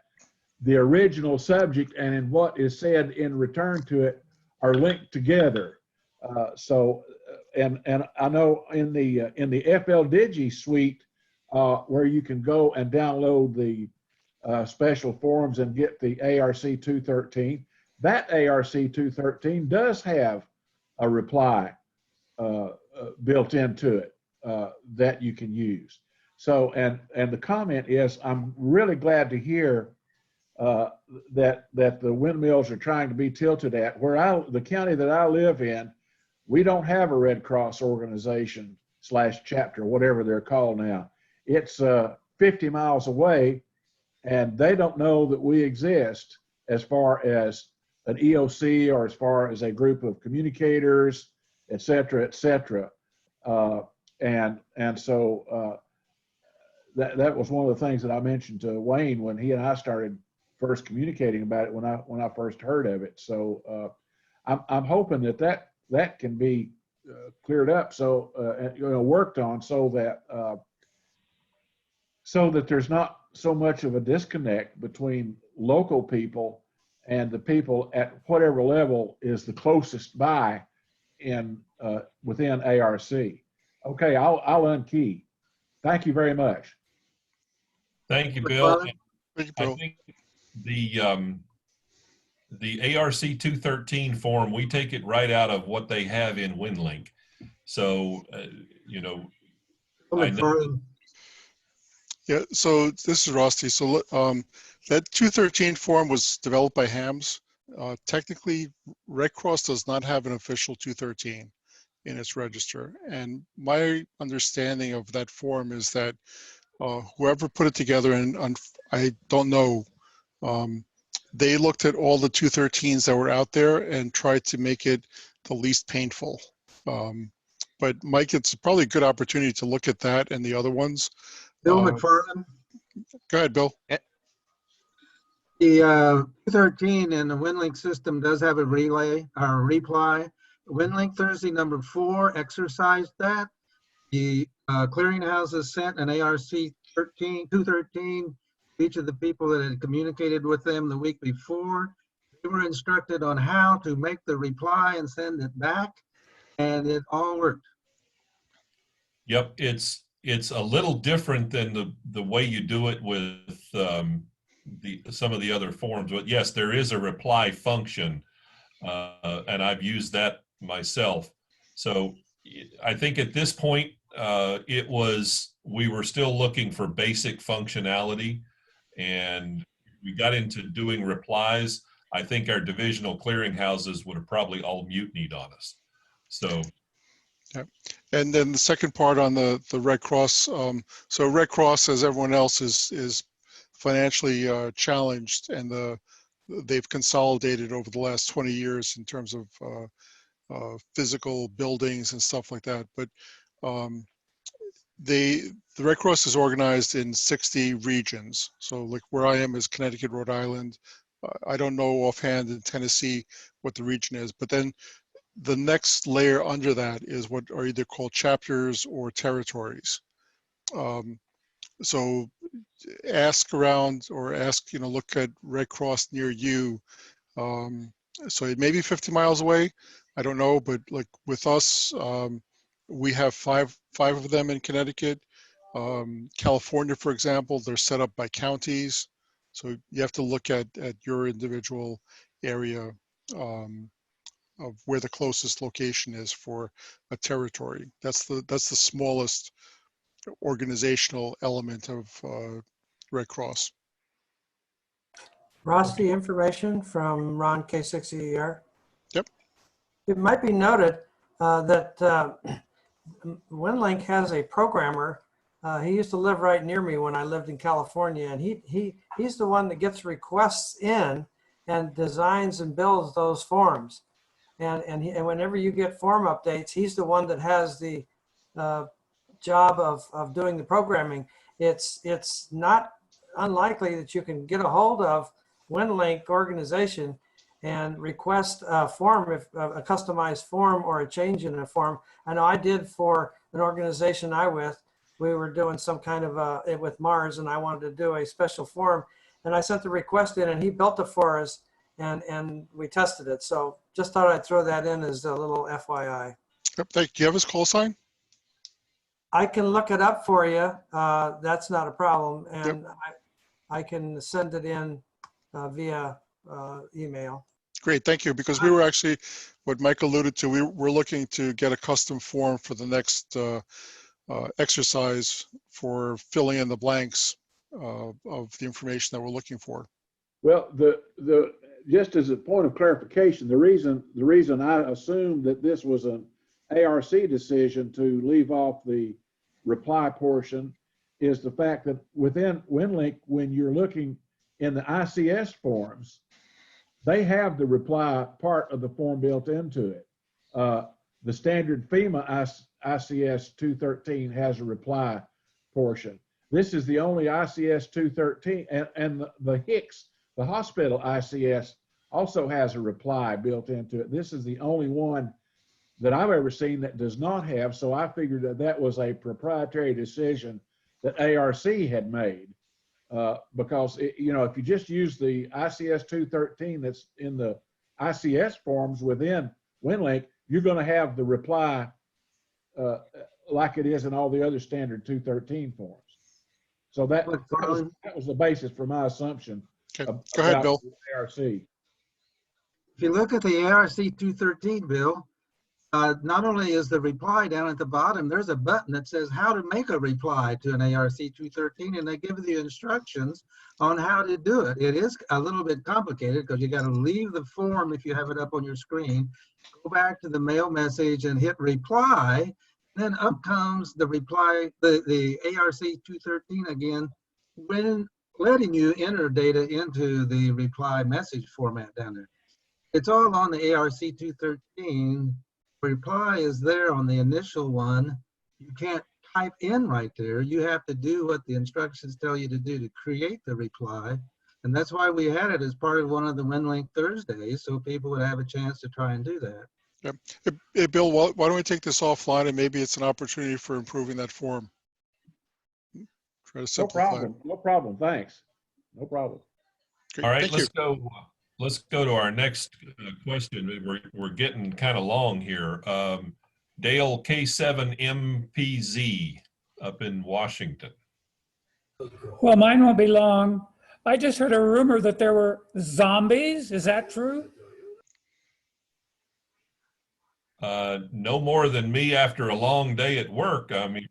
the original subject and what is said in return to it are linked together. And I know in the FLDigi suite, where you can go and download the special forms and get the ARC 213. That ARC 213 does have a reply built into it that you can use. So, and the comment is, I'm really glad to hear that the windmills are trying to be tilted at. The county that I live in, we don't have a Red Cross organization / chapter, whatever they're called now. It's 50 miles away, and they don't know that we exist as far as an EOC or as far as a group of communicators, et cetera, et cetera. And so that was one of the things that I mentioned to Wayne when he and I started first communicating about it when I first heard of it. So I'm hoping that can be cleared up, so worked on, so that there's not so much of a disconnect between local people and the people at whatever level is the closest by within ARC. Okay, I'll unkey. Thank you very much. Thank you, Bill. McFarland? Thank you, I Bill. think the ARC 213 form, we take it right out of what they have in WinLink. So, you know, I know McFarland. Yeah, so this is Rusty. So that 213 form was developed by HAMS. Technically, Red Cross does not have an official 213 in its register. And my understanding of that form is that whoever put it together, and I don't know, they looked at all the 213s that were out there and tried to make it the least painful. But Mike, it's probably a good opportunity to look at that and the other ones. Bill McFarland. Go ahead, Bill. The 213 in the WinLink system does have a reply. WinLink Thursday number 4 exercised that. The clearinghouses sent an ARC 213 each of the people that had communicated with them the week before. They were instructed on how to make the reply and send it back, and it all worked. yep, it's a little different than the way you do it with some of the other forms. But yes, there is a reply function, and I've used that myself. So I think at this point, we were still looking for basic functionality, and we got into doing replies. I think our divisional clearinghouses would have probably all mutinied on us. So. Yeah. And then the second part on the Red Cross. So Red Cross, as everyone else, is financially challenged, and they've consolidated over the last 20 years in terms of physical buildings and stuff like that. But the Red Cross is organized in 60 regions. So like where I am is Connecticut, Rhode Island. I don't know offhand in Tennessee what the region is, but then the next layer under that is what are either called chapters or territories. So ask around or look at Red Cross near you. So it may be 50 miles away. I don't know, but like with us, we have five of them in Connecticut. California, for example, they're set up by counties. So you have to look at your individual area of where the closest location is for a territory. That's the smallest organizational element of Red Cross. Rusty, information from Ron K6ER. Yep. It might be noted that WinLink has a programmer. He used to live right near me when I lived in California, and he's the one that gets requests in and designs and builds those forms. And whenever you get form updates, he's the one that has the job of doing the programming. It's not unlikely that you can get a hold of WinLink organization and request a form, if a customized form or a change in a form. I know I did for an organization we were doing some kind of with Mars, and I wanted to do a special form, and I sent the request in, and he built it for us, and we tested it. So just thought I'd throw that in as a little FYI. Yep. Do you have his call sign? I can look it up for you. That's not a problem, and Yep. I can send it in via email. Great, thank you. Because we were actually, what Mike alluded to, we're looking to get a custom form for the next exercise for filling in the blanks of the information that we're looking for. Well, just as a point of clarification, the reason I assumed that this was an ARC decision to leave off the reply portion is the fact that within WinLink, when you're looking in the ICS forms, they have the reply part of the form built into it. The standard FEMA ICS 213 has a reply portion. This is the only ICS 213, and the HICS, the hospital ICS, also has a reply built into it. This is the only one that I've ever seen that does not have, so I figured that that was a proprietary decision that ARC had made. Because if you just use the ICS 213 that's in the ICS forms within WinLink, you're going to have the reply like it is in all the other standard 213 forms. So that was the basis for my assumption. Okay. Go ahead, Bill. ARC. If you look at the ARC 213, Bill, not only is the reply down at the bottom, there's a button that says how to make a reply to an ARC 213, and they give you the instructions on how to do it. It is a little bit complicated because you got to leave the form if you have it up on your screen, go back to the mail message and hit reply. Then up comes the reply, the ARC 213 again, when letting you enter data into the reply message format down there. It's all on the ARC 213. Reply is there on the initial one. You can't type in right there. You have to do what the instructions tell you to do to create the reply. And that's why we had it as part of one of the WinLink Thursdays, so people would have a chance to try and do that. Yeah. Hey, Bill, why don't we take this offline, and maybe it's an opportunity for improving that form. Try to simplify it. No problem. Thanks. No problem. Okay, All right, thank you. let's go to our next question. We're getting kind of long here. Dale K7MPZ up in Washington. Well, mine won't be long. I just heard a rumor that there were zombies. Is that true? No more than me after a long day at work. I mean,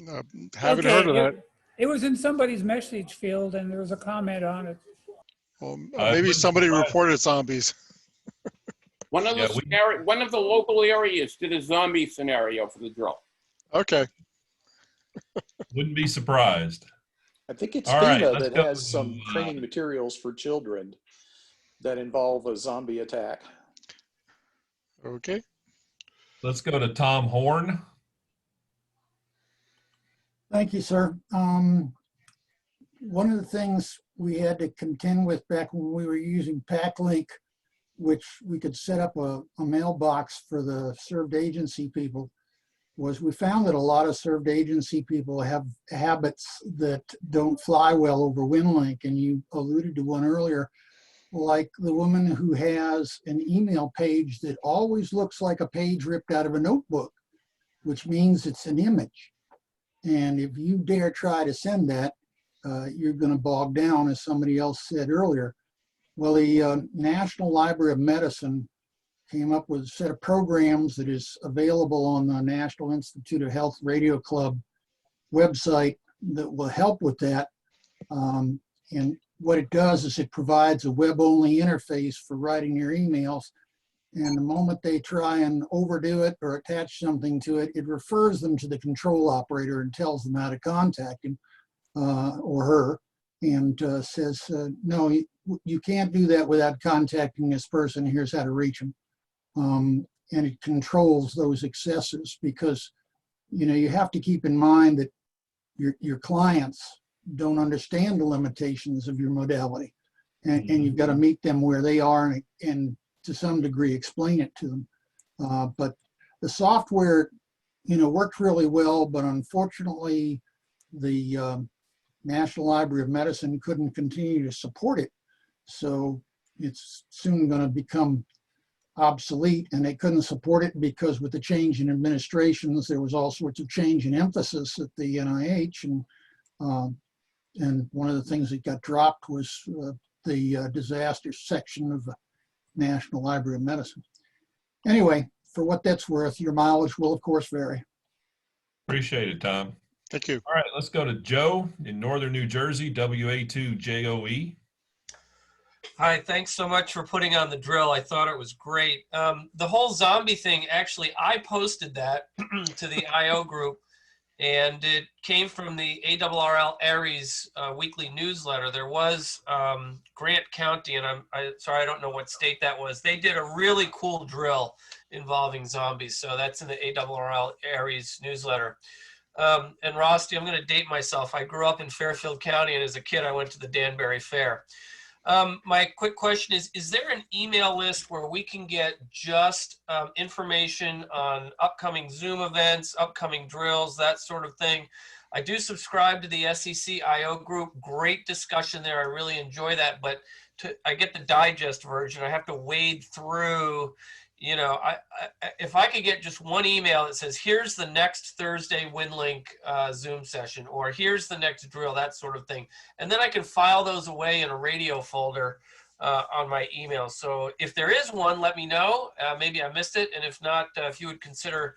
Haven't Okay, heard of that. It was in somebody's message field and there was a comment on it. Well, maybe somebody reported zombies. One of the local areas did a zombie scenario for the drill. Okay. Wouldn't be surprised. I think it's All right, FEMA let's that go has to, some training materials for children that involve a zombie attack. Okay. Let's go to Tom Horn. Thank you, sir. One of the things we had to contend with back when we were using PackLink, which we could set up a mailbox for the served agency people, was we found that a lot of served agency people have habits that don't fly well over WinLink, and you alluded to one earlier, like the woman who has an email page that always looks like a page ripped out of a notebook, which means it's an image. And if you dare try to send that, you're going to bog down, as somebody else said earlier. Well, the National Library of Medicine came up with a set of programs that is available on the National Institute of Health Radio Club website that will help with that. And what it does is it provides a web-only interface for writing your emails. And the moment they try and overdo it or attach something to it, it refers them to the control operator and tells them how to contact him or her, and says, no, you can't do that without contacting this person. Here's how to reach them. And it controls those excesses, because you have to keep in mind that your clients don't understand the limitations of your modality, and you've got to meet them where they are and to some degree explain it to them. But the software, worked really well, but unfortunately the National Library of Medicine couldn't continue to support it. So it's soon going to become obsolete, and they couldn't support it because with the change in administrations, there was all sorts of change in emphasis at the NIH. And one of the things that got dropped was the disaster section of the National Library of Medicine. Anyway, for what that's worth, your mileage will of course vary. Appreciate it, Tom. Thank you. All right, let's go to Joe in northern New Jersey, WA2JOE. Hi, thanks so much for putting on the drill. I thought it was great. The whole zombie thing, actually, I posted that to the IO group, and it came from the ARRL Aries weekly newsletter. There was Grant County, and I'm sorry, I don't know what state that was. They did a really cool drill involving zombies. So that's in the ARRL Aries newsletter. And Rusty, I'm going to date myself. I grew up in Fairfield County, and as a kid, I went to the Danbury Fair. My quick question is there an email list where we can get just information on upcoming Zoom events, upcoming drills, that sort of thing? I do subscribe to the SEC IO group. Great discussion there. I really enjoy that. But I get the digest version. I have to wade through, you know, if I could get just one email that says, here's the next Thursday WinLink Zoom session, or here's the next drill, that sort of thing. And then I can file those away in a radio folder on my email. So if there is one, let me know. Maybe I missed it. And if not, if you would consider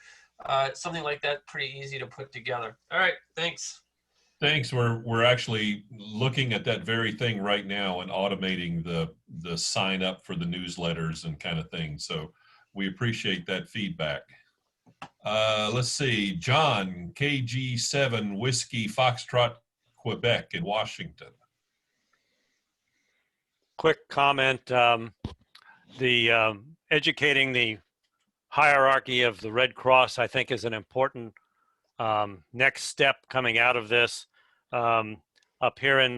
something like that, pretty easy to put together. All right, thanks. Thanks. We're actually looking at that very thing right now and automating the sign up for the newsletters and kind of thing. So we appreciate that feedback. Let's see, John, KG7 Whiskey Foxtrot, Quebec in Washington. Quick comment, educating the hierarchy of the Red Cross, I think, is an important next step coming out of this. Up here in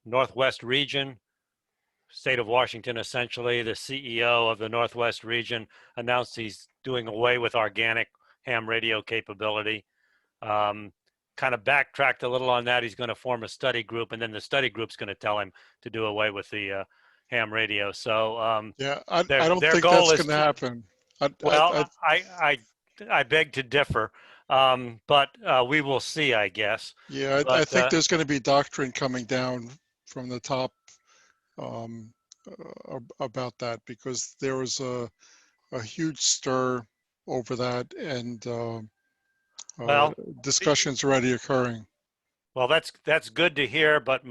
Northwest region, state of Washington, essentially, the CEO of the Northwest region announced he's doing away with organic ham radio capability. Kind of backtracked a little on that. He's going to form a study group, and then the study group's going to tell him to do away with the ham radio. So yeah, I don't think that's going to happen. I beg to differ, but we will see, I guess. Yeah, I think there's going to be doctrine coming down from the top about that, because there was a huge stir over that, and discussions already occurring. Well, that's good to hear, but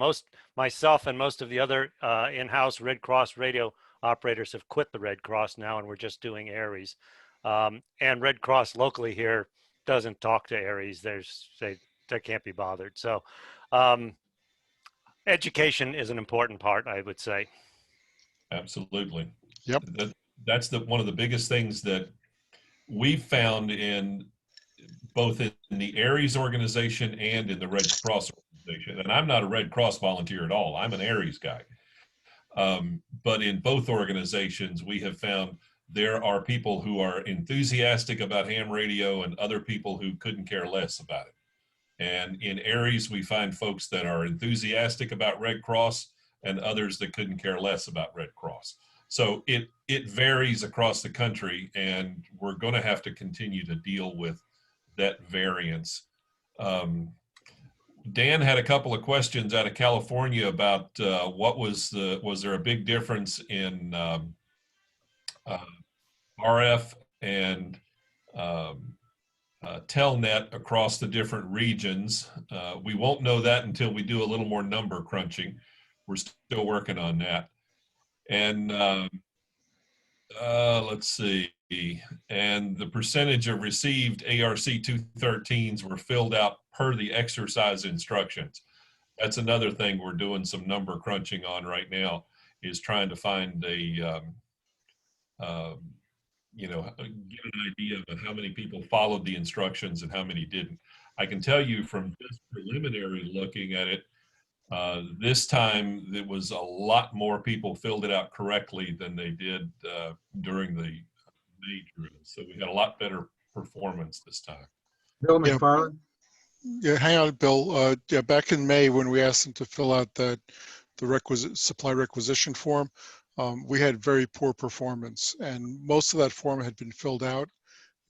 myself and most of the other in-house Red Cross radio operators have quit the Red Cross now, and we're just doing Aries. And Red Cross locally here doesn't talk to Aries. They can't be bothered. So education is an important part, I would say. Absolutely. Yep. That's one of the biggest things that we've found in both in the Aries organization and in the Red Cross organization. And I'm not a Red Cross volunteer at all. I'm an Aries guy. But in both organizations, we have found there are people who are enthusiastic about ham radio and other people who couldn't care less about it. And in Aries, we find folks that are enthusiastic about Red Cross and others that couldn't care less about Red Cross. So it varies across the country, and we're going to have to continue to deal with that variance. Dan had a couple of questions out of California about was there a big difference in RF and Telnet across the different regions. We won't know that until we do a little more number crunching. We're still working on that. And let's see. And the percentage of received ARC 213s were filled out per the exercise instructions. That's another thing we're doing some number crunching on right now, is trying to find a get an idea of how many people followed the instructions and how many didn't. I can tell you from just preliminary looking at it, this time there was a lot more people filled it out correctly than they did during the May drill. So we had a lot better performance this time. Bill McFarland? Yeah, hang on, Bill. Yeah, back in May when we asked them to fill out the supply requisition form, we had very poor performance, and most of that form had been filled out,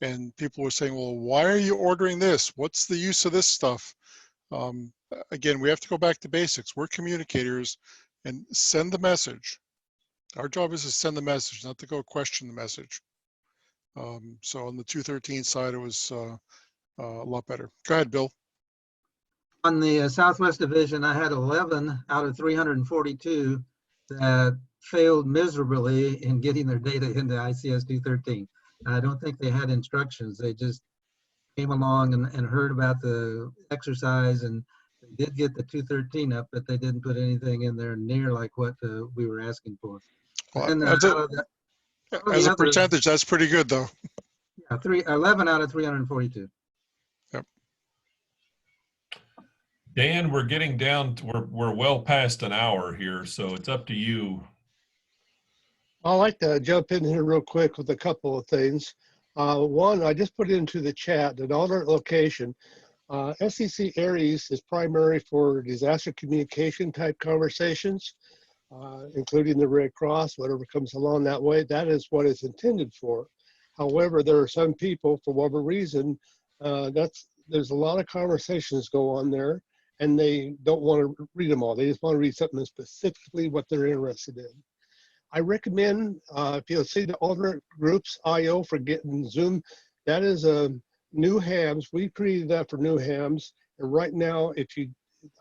and people were saying, well, why are you ordering this? What's the use of this stuff? Again, we have to go back to basics. We're communicators, and send the message. Our job is to send the message, not to go question the message. So on the 213 side, it was a lot better. Go ahead, Bill. On the Southwest Division, I had 11 out of 342 that failed miserably in getting their data into ICS 213. I don't think they had instructions. They just came along and heard about the exercise, and they did get the 213 up, but they didn't put anything in there near like what we were asking for. Well, And as a percentage, that's pretty good, though. Yeah, 11 out of 342. Yep. Dan, we're getting down to, we're well past an hour here, so it's up to you. I'd like to jump in here real quick with a couple of things. One, I just put into the chat an alternate location. SEC Aries is primary for disaster communication type conversations, including the Red Cross, whatever comes along that way. That is what it's intended for. However, there are some people, for whatever reason, there's a lot of conversations go on there, and they don't want to read them all. They just want to read something specifically what they're interested in. I recommend, if you'll see the alternate groups IO for getting Zoom, that is new hams. We created that for new hams. And right now,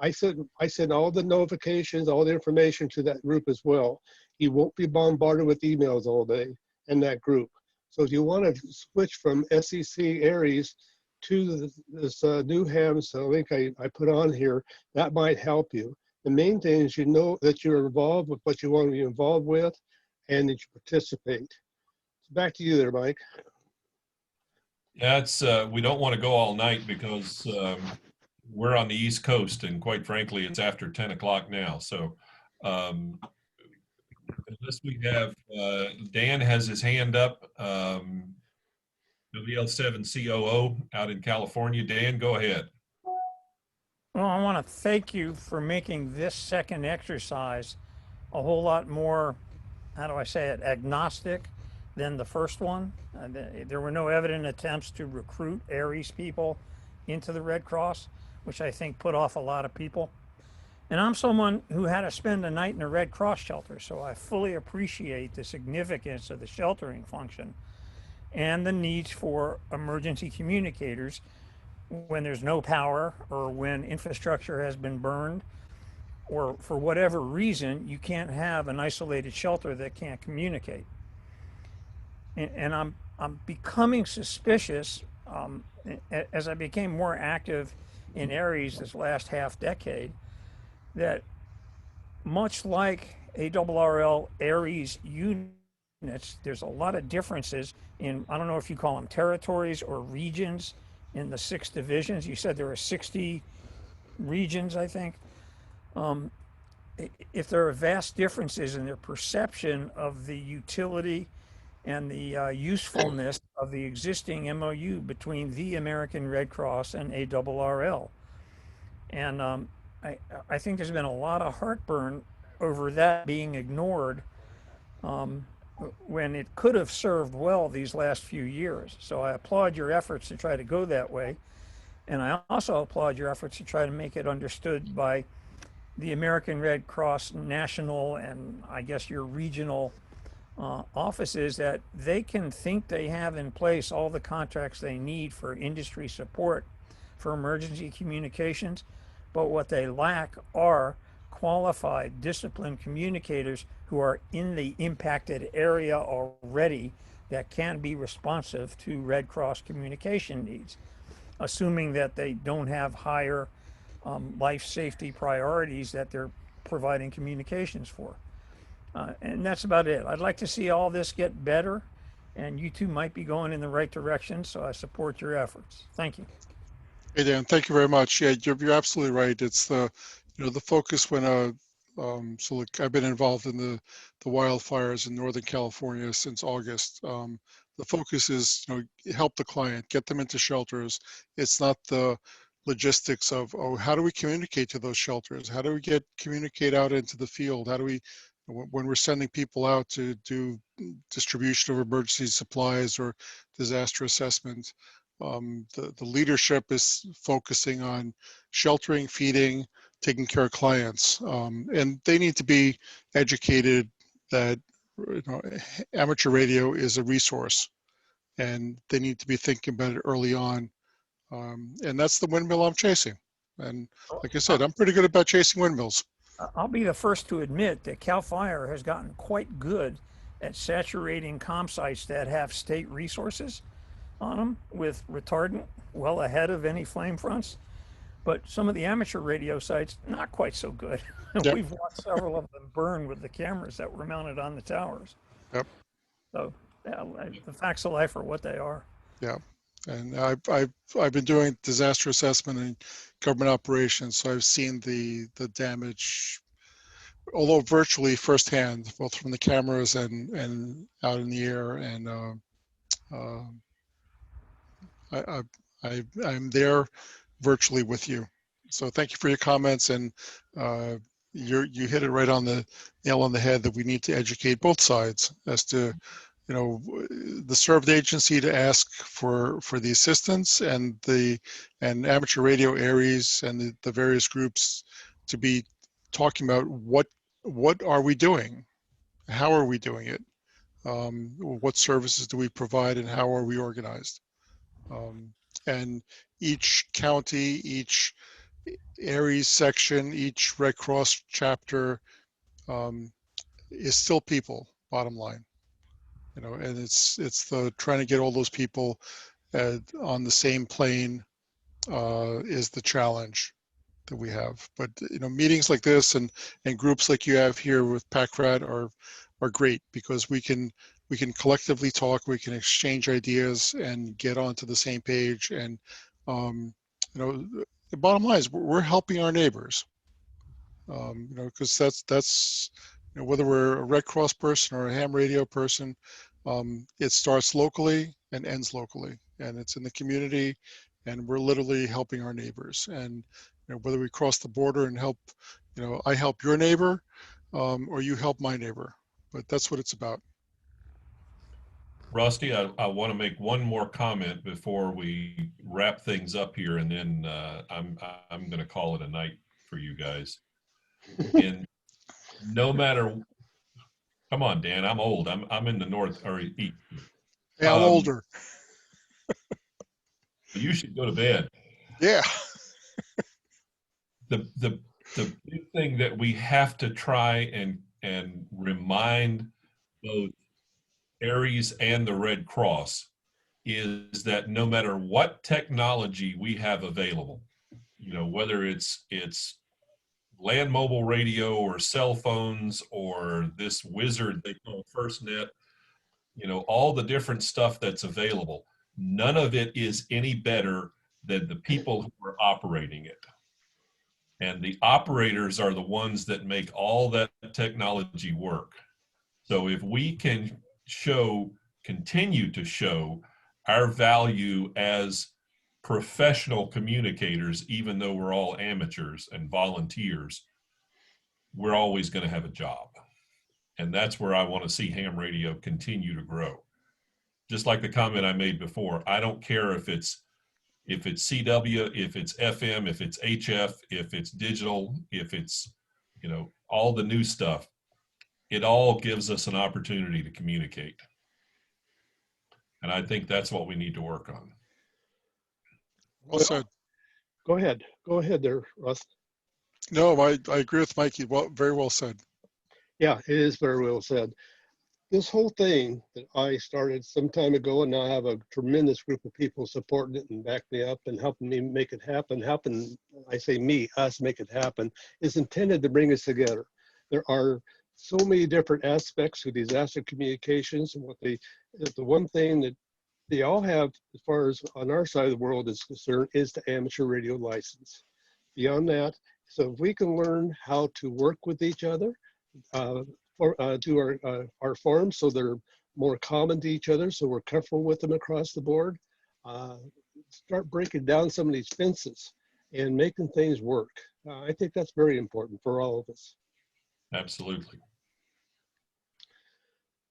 I send all the notifications, all the information to that group as well. You won't be bombarded with emails all day in that group. So if you want to switch from SEC Aries to this new hams link I put on here, that might help you. The main thing is you know that you're involved with what you want to be involved with and that you participate. Back to you there, Mike. Yeah, it's we don't want to go all night because we're on the East Coast, and quite frankly, it's after 10 o'clock now. So unless we have, Dan has his hand up, WL7 COO out in California. Dan, go ahead. Well, I want to thank you for making this second exercise a whole lot more, how do I say it, agnostic than the first one. There were no evident attempts to recruit Aries people into the Red Cross, which I think put off a lot of people. And I'm someone who had to spend a night in a Red Cross shelter, so I fully appreciate the significance of the sheltering function and the needs for emergency communicators when there's no power or when infrastructure has been burned, or for whatever reason, you can't have an isolated shelter that can't communicate. And I'm becoming suspicious as I became more active in Aries this last half decade, that much like ARRL Aries units, there's a lot of differences in, I don't know if you call them territories or regions in the 6 divisions. You said there are 60 regions, I think. If there are vast differences in their perception of the utility and the usefulness of the existing MOU between the American Red Cross and ARRL. And I think there's been a lot of heartburn over that being ignored when it could have served well these last few years. So I applaud your efforts to try to go that way. And I also applaud your efforts to try to make it understood by the American Red Cross national and I guess your regional offices that they can think they have in place all the contracts they need for industry support for emergency communications, but what they lack are qualified, disciplined communicators who are in the impacted area already that can be responsive to Red Cross communication needs, assuming that they don't have higher life safety priorities that they're providing communications for. And that's about it. I'd like to see all this get better, and you two might be going in the right direction, so I support your efforts. Thank you. Hey, Dan, thank you very much. Yeah, you're absolutely right. It's the focus when so look, I've been involved in the wildfires in Northern California since August. The focus is, help the client, get them into shelters. It's not the logistics of, how do we communicate to those shelters? How do we communicate out into the field? How do we, when we're sending people out to do distribution of emergency supplies or disaster assessment, the leadership is focusing on sheltering, feeding, taking care of clients, and they need to be educated that amateur radio is a resource, and they need to be thinking about it early on, and that's the windmill I'm chasing. And like I said, I'm pretty good about chasing windmills. I'll be the first to admit that CAL FIRE has gotten quite good at saturating comm sites that have state resources on them with retardant well ahead of any flame fronts. But some of the amateur radio sites, not quite so good. Yep. We've watched several of them burn with the cameras that were mounted on the towers. Yep. So yeah, the facts of life are what they are. Yeah. And I've been doing disaster assessment and government operations, so I've seen the damage, although virtually firsthand, both from the cameras and out in the air. And I'm there virtually with you. So thank you for your comments, and you hit it right on the nail on the head that we need to educate both sides as to, you know, the served agency to ask for the assistance, and amateur radio areas and the various groups to be talking about what are we doing, how are we doing it, what services do we provide, and how are we organized. And each county, each Aries section, each Red Cross chapter is still people, bottom line. You know, and it's the trying to get all those people on the same plane is the challenge that we have. But you know, meetings like this and groups like you have here with PACRAT are great, because we can collectively talk, we can exchange ideas and get onto the same page. And you know, the bottom line is we're helping our neighbors. You know, because that's you know, whether we're a Red Cross person or a ham radio person, it starts locally and ends locally, and it's in the community, and we're literally helping our neighbors. And you know, whether we cross the border and help, you know, I help your neighbor, or you help my neighbor, but that's what it's about. Rusty, I want to make one more comment before we wrap things up here, and then I'm going to call it a night for you guys. And no matter, come on, Dan, I'm old. I'm in the north or east. Yeah, I'm older. You should go to bed. Yeah. The big thing that we have to try and remind both Aries and the Red Cross is that no matter what technology we have available, you know, whether it's land mobile radio or cell phones or this wizard they call FirstNet, you know, all the different stuff that's available, none of it is any better than the people who are operating it. And the operators are the ones that make all that technology work. So if we can continue to show our value as professional communicators, even though we're all amateurs and volunteers, we're always going to have a job. And that's where I want to see ham radio continue to grow. Just like the comment I made before, I don't care if it's CW, if it's FM, if it's HF, if it's digital, if it's, you know, all the new stuff. It all gives us an opportunity to communicate. And I think that's what we need to work on. Well said. Go ahead there, Russ. No, I agree with Mikey. Well, very well said. Yeah, it is very well said. This whole thing that I started some time ago, and now I have a tremendous group of people supporting it and back me up and helping me make it happen. I say me, us make it happen, is intended to bring us together. There are so many different aspects of disaster communications, and the one thing that they all have, as far as on our side of the world is concerned, is the amateur radio license. Beyond that, so if we can learn how to work with each other, do our forms so they're more common to each other, so we're comfortable with them across the board, start breaking down some of these fences and making things work. I think that's very important for all of us. Absolutely.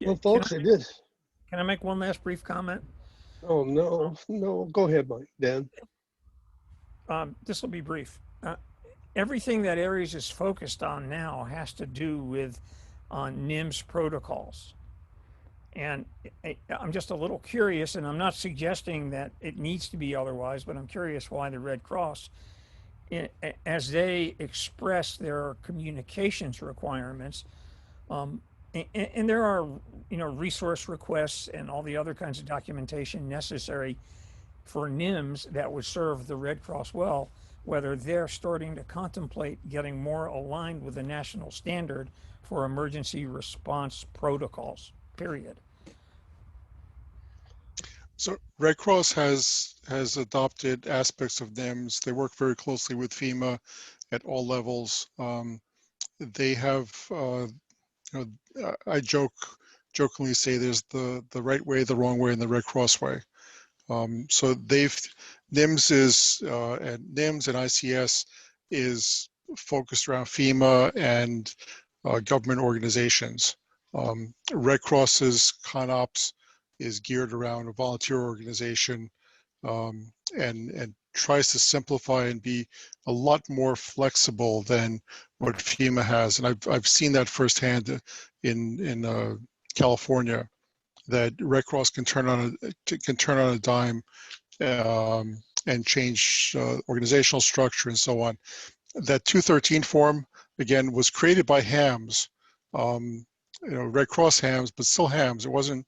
Well, folks, it is. Can I make one last brief comment? Oh, no, go ahead, Mike, Dan. This will be brief. Everything that Aries is focused on now has to do with NIMS protocols. And I'm just a little curious, and I'm not suggesting that it needs to be otherwise, but I'm curious why the Red Cross as they express their communications requirements, and there are, resource requests and all the other kinds of documentation necessary for NIMS that would serve the Red Cross well, whether they're starting to contemplate getting more aligned with the national standard for emergency response protocols, period. So Red Cross has adopted aspects of NIMS. They work very closely with FEMA at all levels. They have, I jokingly say there's the right way, the wrong way, and the Red Cross way. So NIMS and ICS is focused around FEMA and government organizations. Red Cross's ConOps is geared around a volunteer organization, and tries to simplify and be a lot more flexible than what FEMA has. And I've seen that firsthand in California, that Red Cross can turn on a dime, and change organizational structure and so on. That 213 form, again, was created by hams, Red Cross hams, but still hams. It wasn't,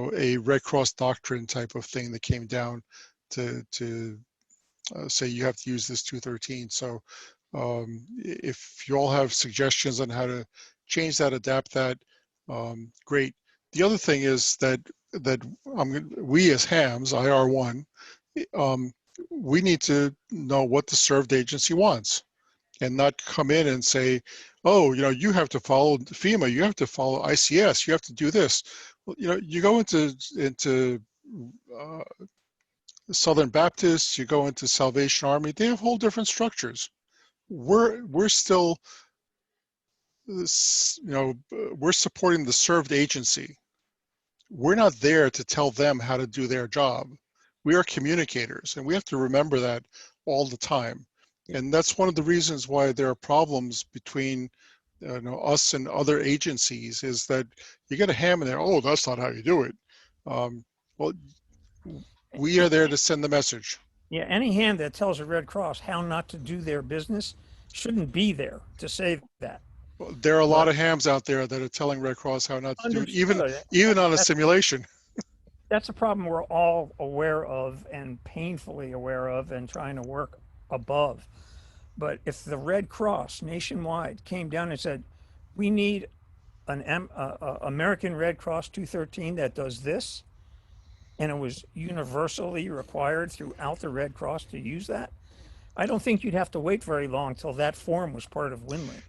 a Red Cross doctrine type of thing that came down to say you have to use this 213. So if you all have suggestions on how to change that, adapt that, great. The other thing is that we as hams, IR1, we need to know what the served agency wants, and not come in and say, oh, you have to follow FEMA, you have to follow ICS, you have to do this. Well, you go into Southern Baptists, you go into Salvation Army, they have whole different structures. We're still, we're supporting the served agency. We're not there to tell them how to do their job. We are communicators, and we have to remember that all the time. And that's one of the reasons why there are problems between us and other agencies, is that you get a ham in there, oh, that's not how you do it. Well, we are there to send the message. Yeah, any hand that tells the Red Cross how not to do their business shouldn't be there to say that. Well, there are a lot of hams out there that are telling Red Cross how not to do it, even on a simulation. That's a problem we're all aware of and painfully aware of and trying to work above. But if the Red Cross nationwide came down and said, we need an American Red Cross 213 that does this, and it was universally required throughout the Red Cross to use that, I don't think you'd have to wait very long till that form was part of WinLink.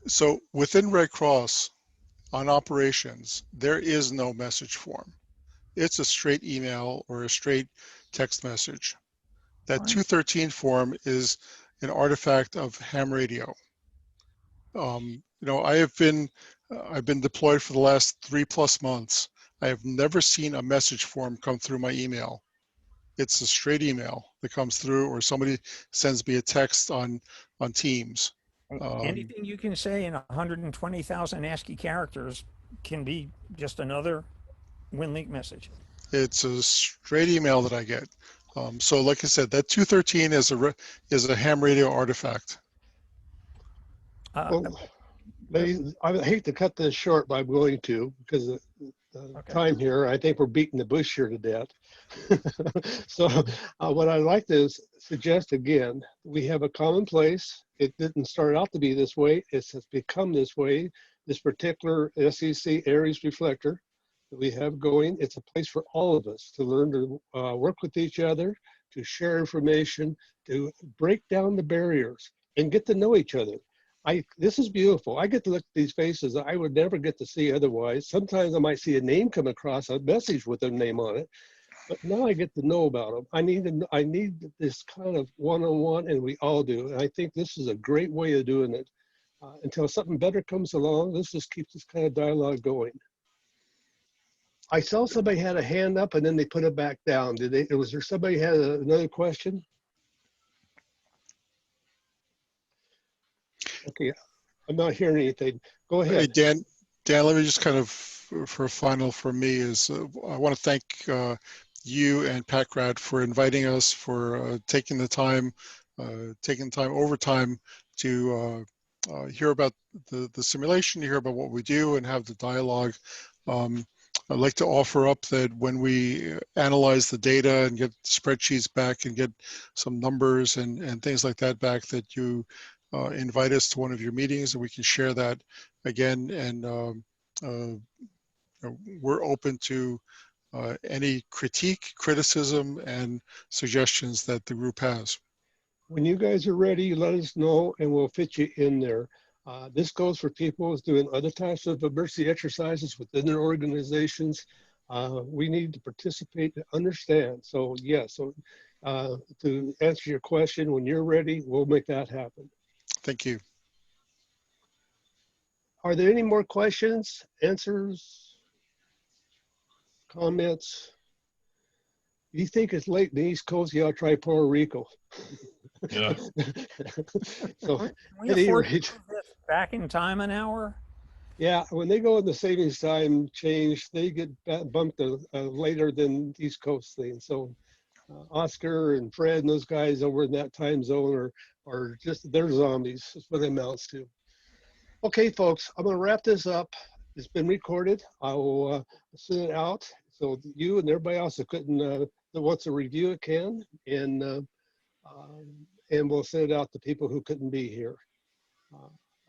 So within Red Cross, on operations, there is no message form. It's a straight email or a straight text message. That 213 form is an artifact of ham radio. I've been deployed for the last 3+ months. I have never seen a message form come through my email. It's a straight email that comes through, or somebody sends me a text on Teams. Anything you can say in 120,000 ASCII characters can be just another WinLink message. It's a straight email that I get. So like I said, that 213 is a ham radio artifact. Well, I hate to cut this short, but I'm going to, because of the time here. I think we're beating the bush here to death. So what I'd like to suggest again, we have a common place. It didn't start out to be this way. It's become this way. This particular SEC Aries reflector that we have going, it's a place for all of us to learn to work with each other, to share information, to break down the barriers and get to know each other. This is beautiful. I get to look at these faces I would never get to see otherwise. Sometimes I might see a name come across, a message with their name on it, but now I get to know about them. I need this kind of one-on-one, and we all do. And I think this is a great way of doing it. Until something better comes along, let's just keep this kind of dialogue going. I saw somebody had a hand up and then they put it back down. Was there somebody had another question? Okay, I'm not hearing anything. Go ahead. Hey, Dan, let me just kind of, for a final for me, is I want to thank you and Pat Grad for inviting us, for taking the time taking time overtime to hear about the simulation, hear about what we do, and have the dialogue. I'd like to offer up that when we analyze the data and get spreadsheets back and get some numbers and things like that back, that you invite us to one of your meetings and we can share that again. And we're open to any critique, criticism, and suggestions that the group has. When you guys are ready, let us know and we'll fit you in there. This goes for people who's doing other types of emergency exercises within their organizations. We need to participate and understand. So yes, to answer your question, when you're ready, we'll make that happen. Thank you. Are there any more questions, answers, comments? If you think it's late in the East Coast, you ought to try Puerto Rico. Yeah. So Can we at any afford to rate, move this back in time an hour? yeah, when they go in the savings time change, they get bumped later than East Coast thing. So Oscar and Fred and those guys over in that time zone are just, they're zombies. That's what it amounts to. Okay, folks, I'm going to wrap this up. It's been recorded. I will send it out so that you and everybody else that couldn't, that wants to review it can, and we'll send it out to people who couldn't be here.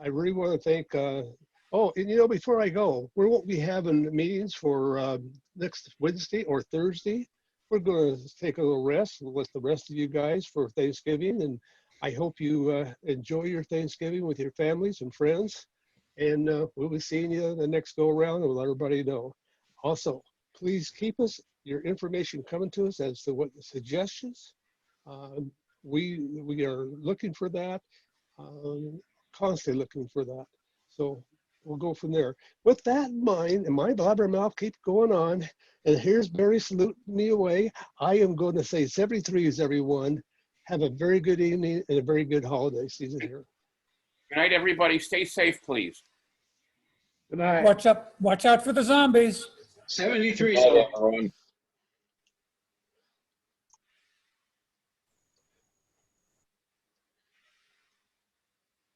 I really want to thank, oh, and you know, before I go, we won't be having meetings for next Wednesday or Thursday. We're going to take a little rest with the rest of you guys for Thanksgiving, and I hope you enjoy your Thanksgiving with your families and friends, and we'll be seeing you the next go around, and we'll let everybody know. Also, please keep your information coming to us as to what suggestions. We are looking for that, constantly looking for that. So we'll go from there. With that in mind, and my blabbermouth keeps going on, and here's Barry saluting me away, I am going to say 73s, everyone. Have a very good evening and a very good holiday season here. Good night, everybody. Stay safe, please. Good night. Watch out for the zombies. 73. Good night, everyone.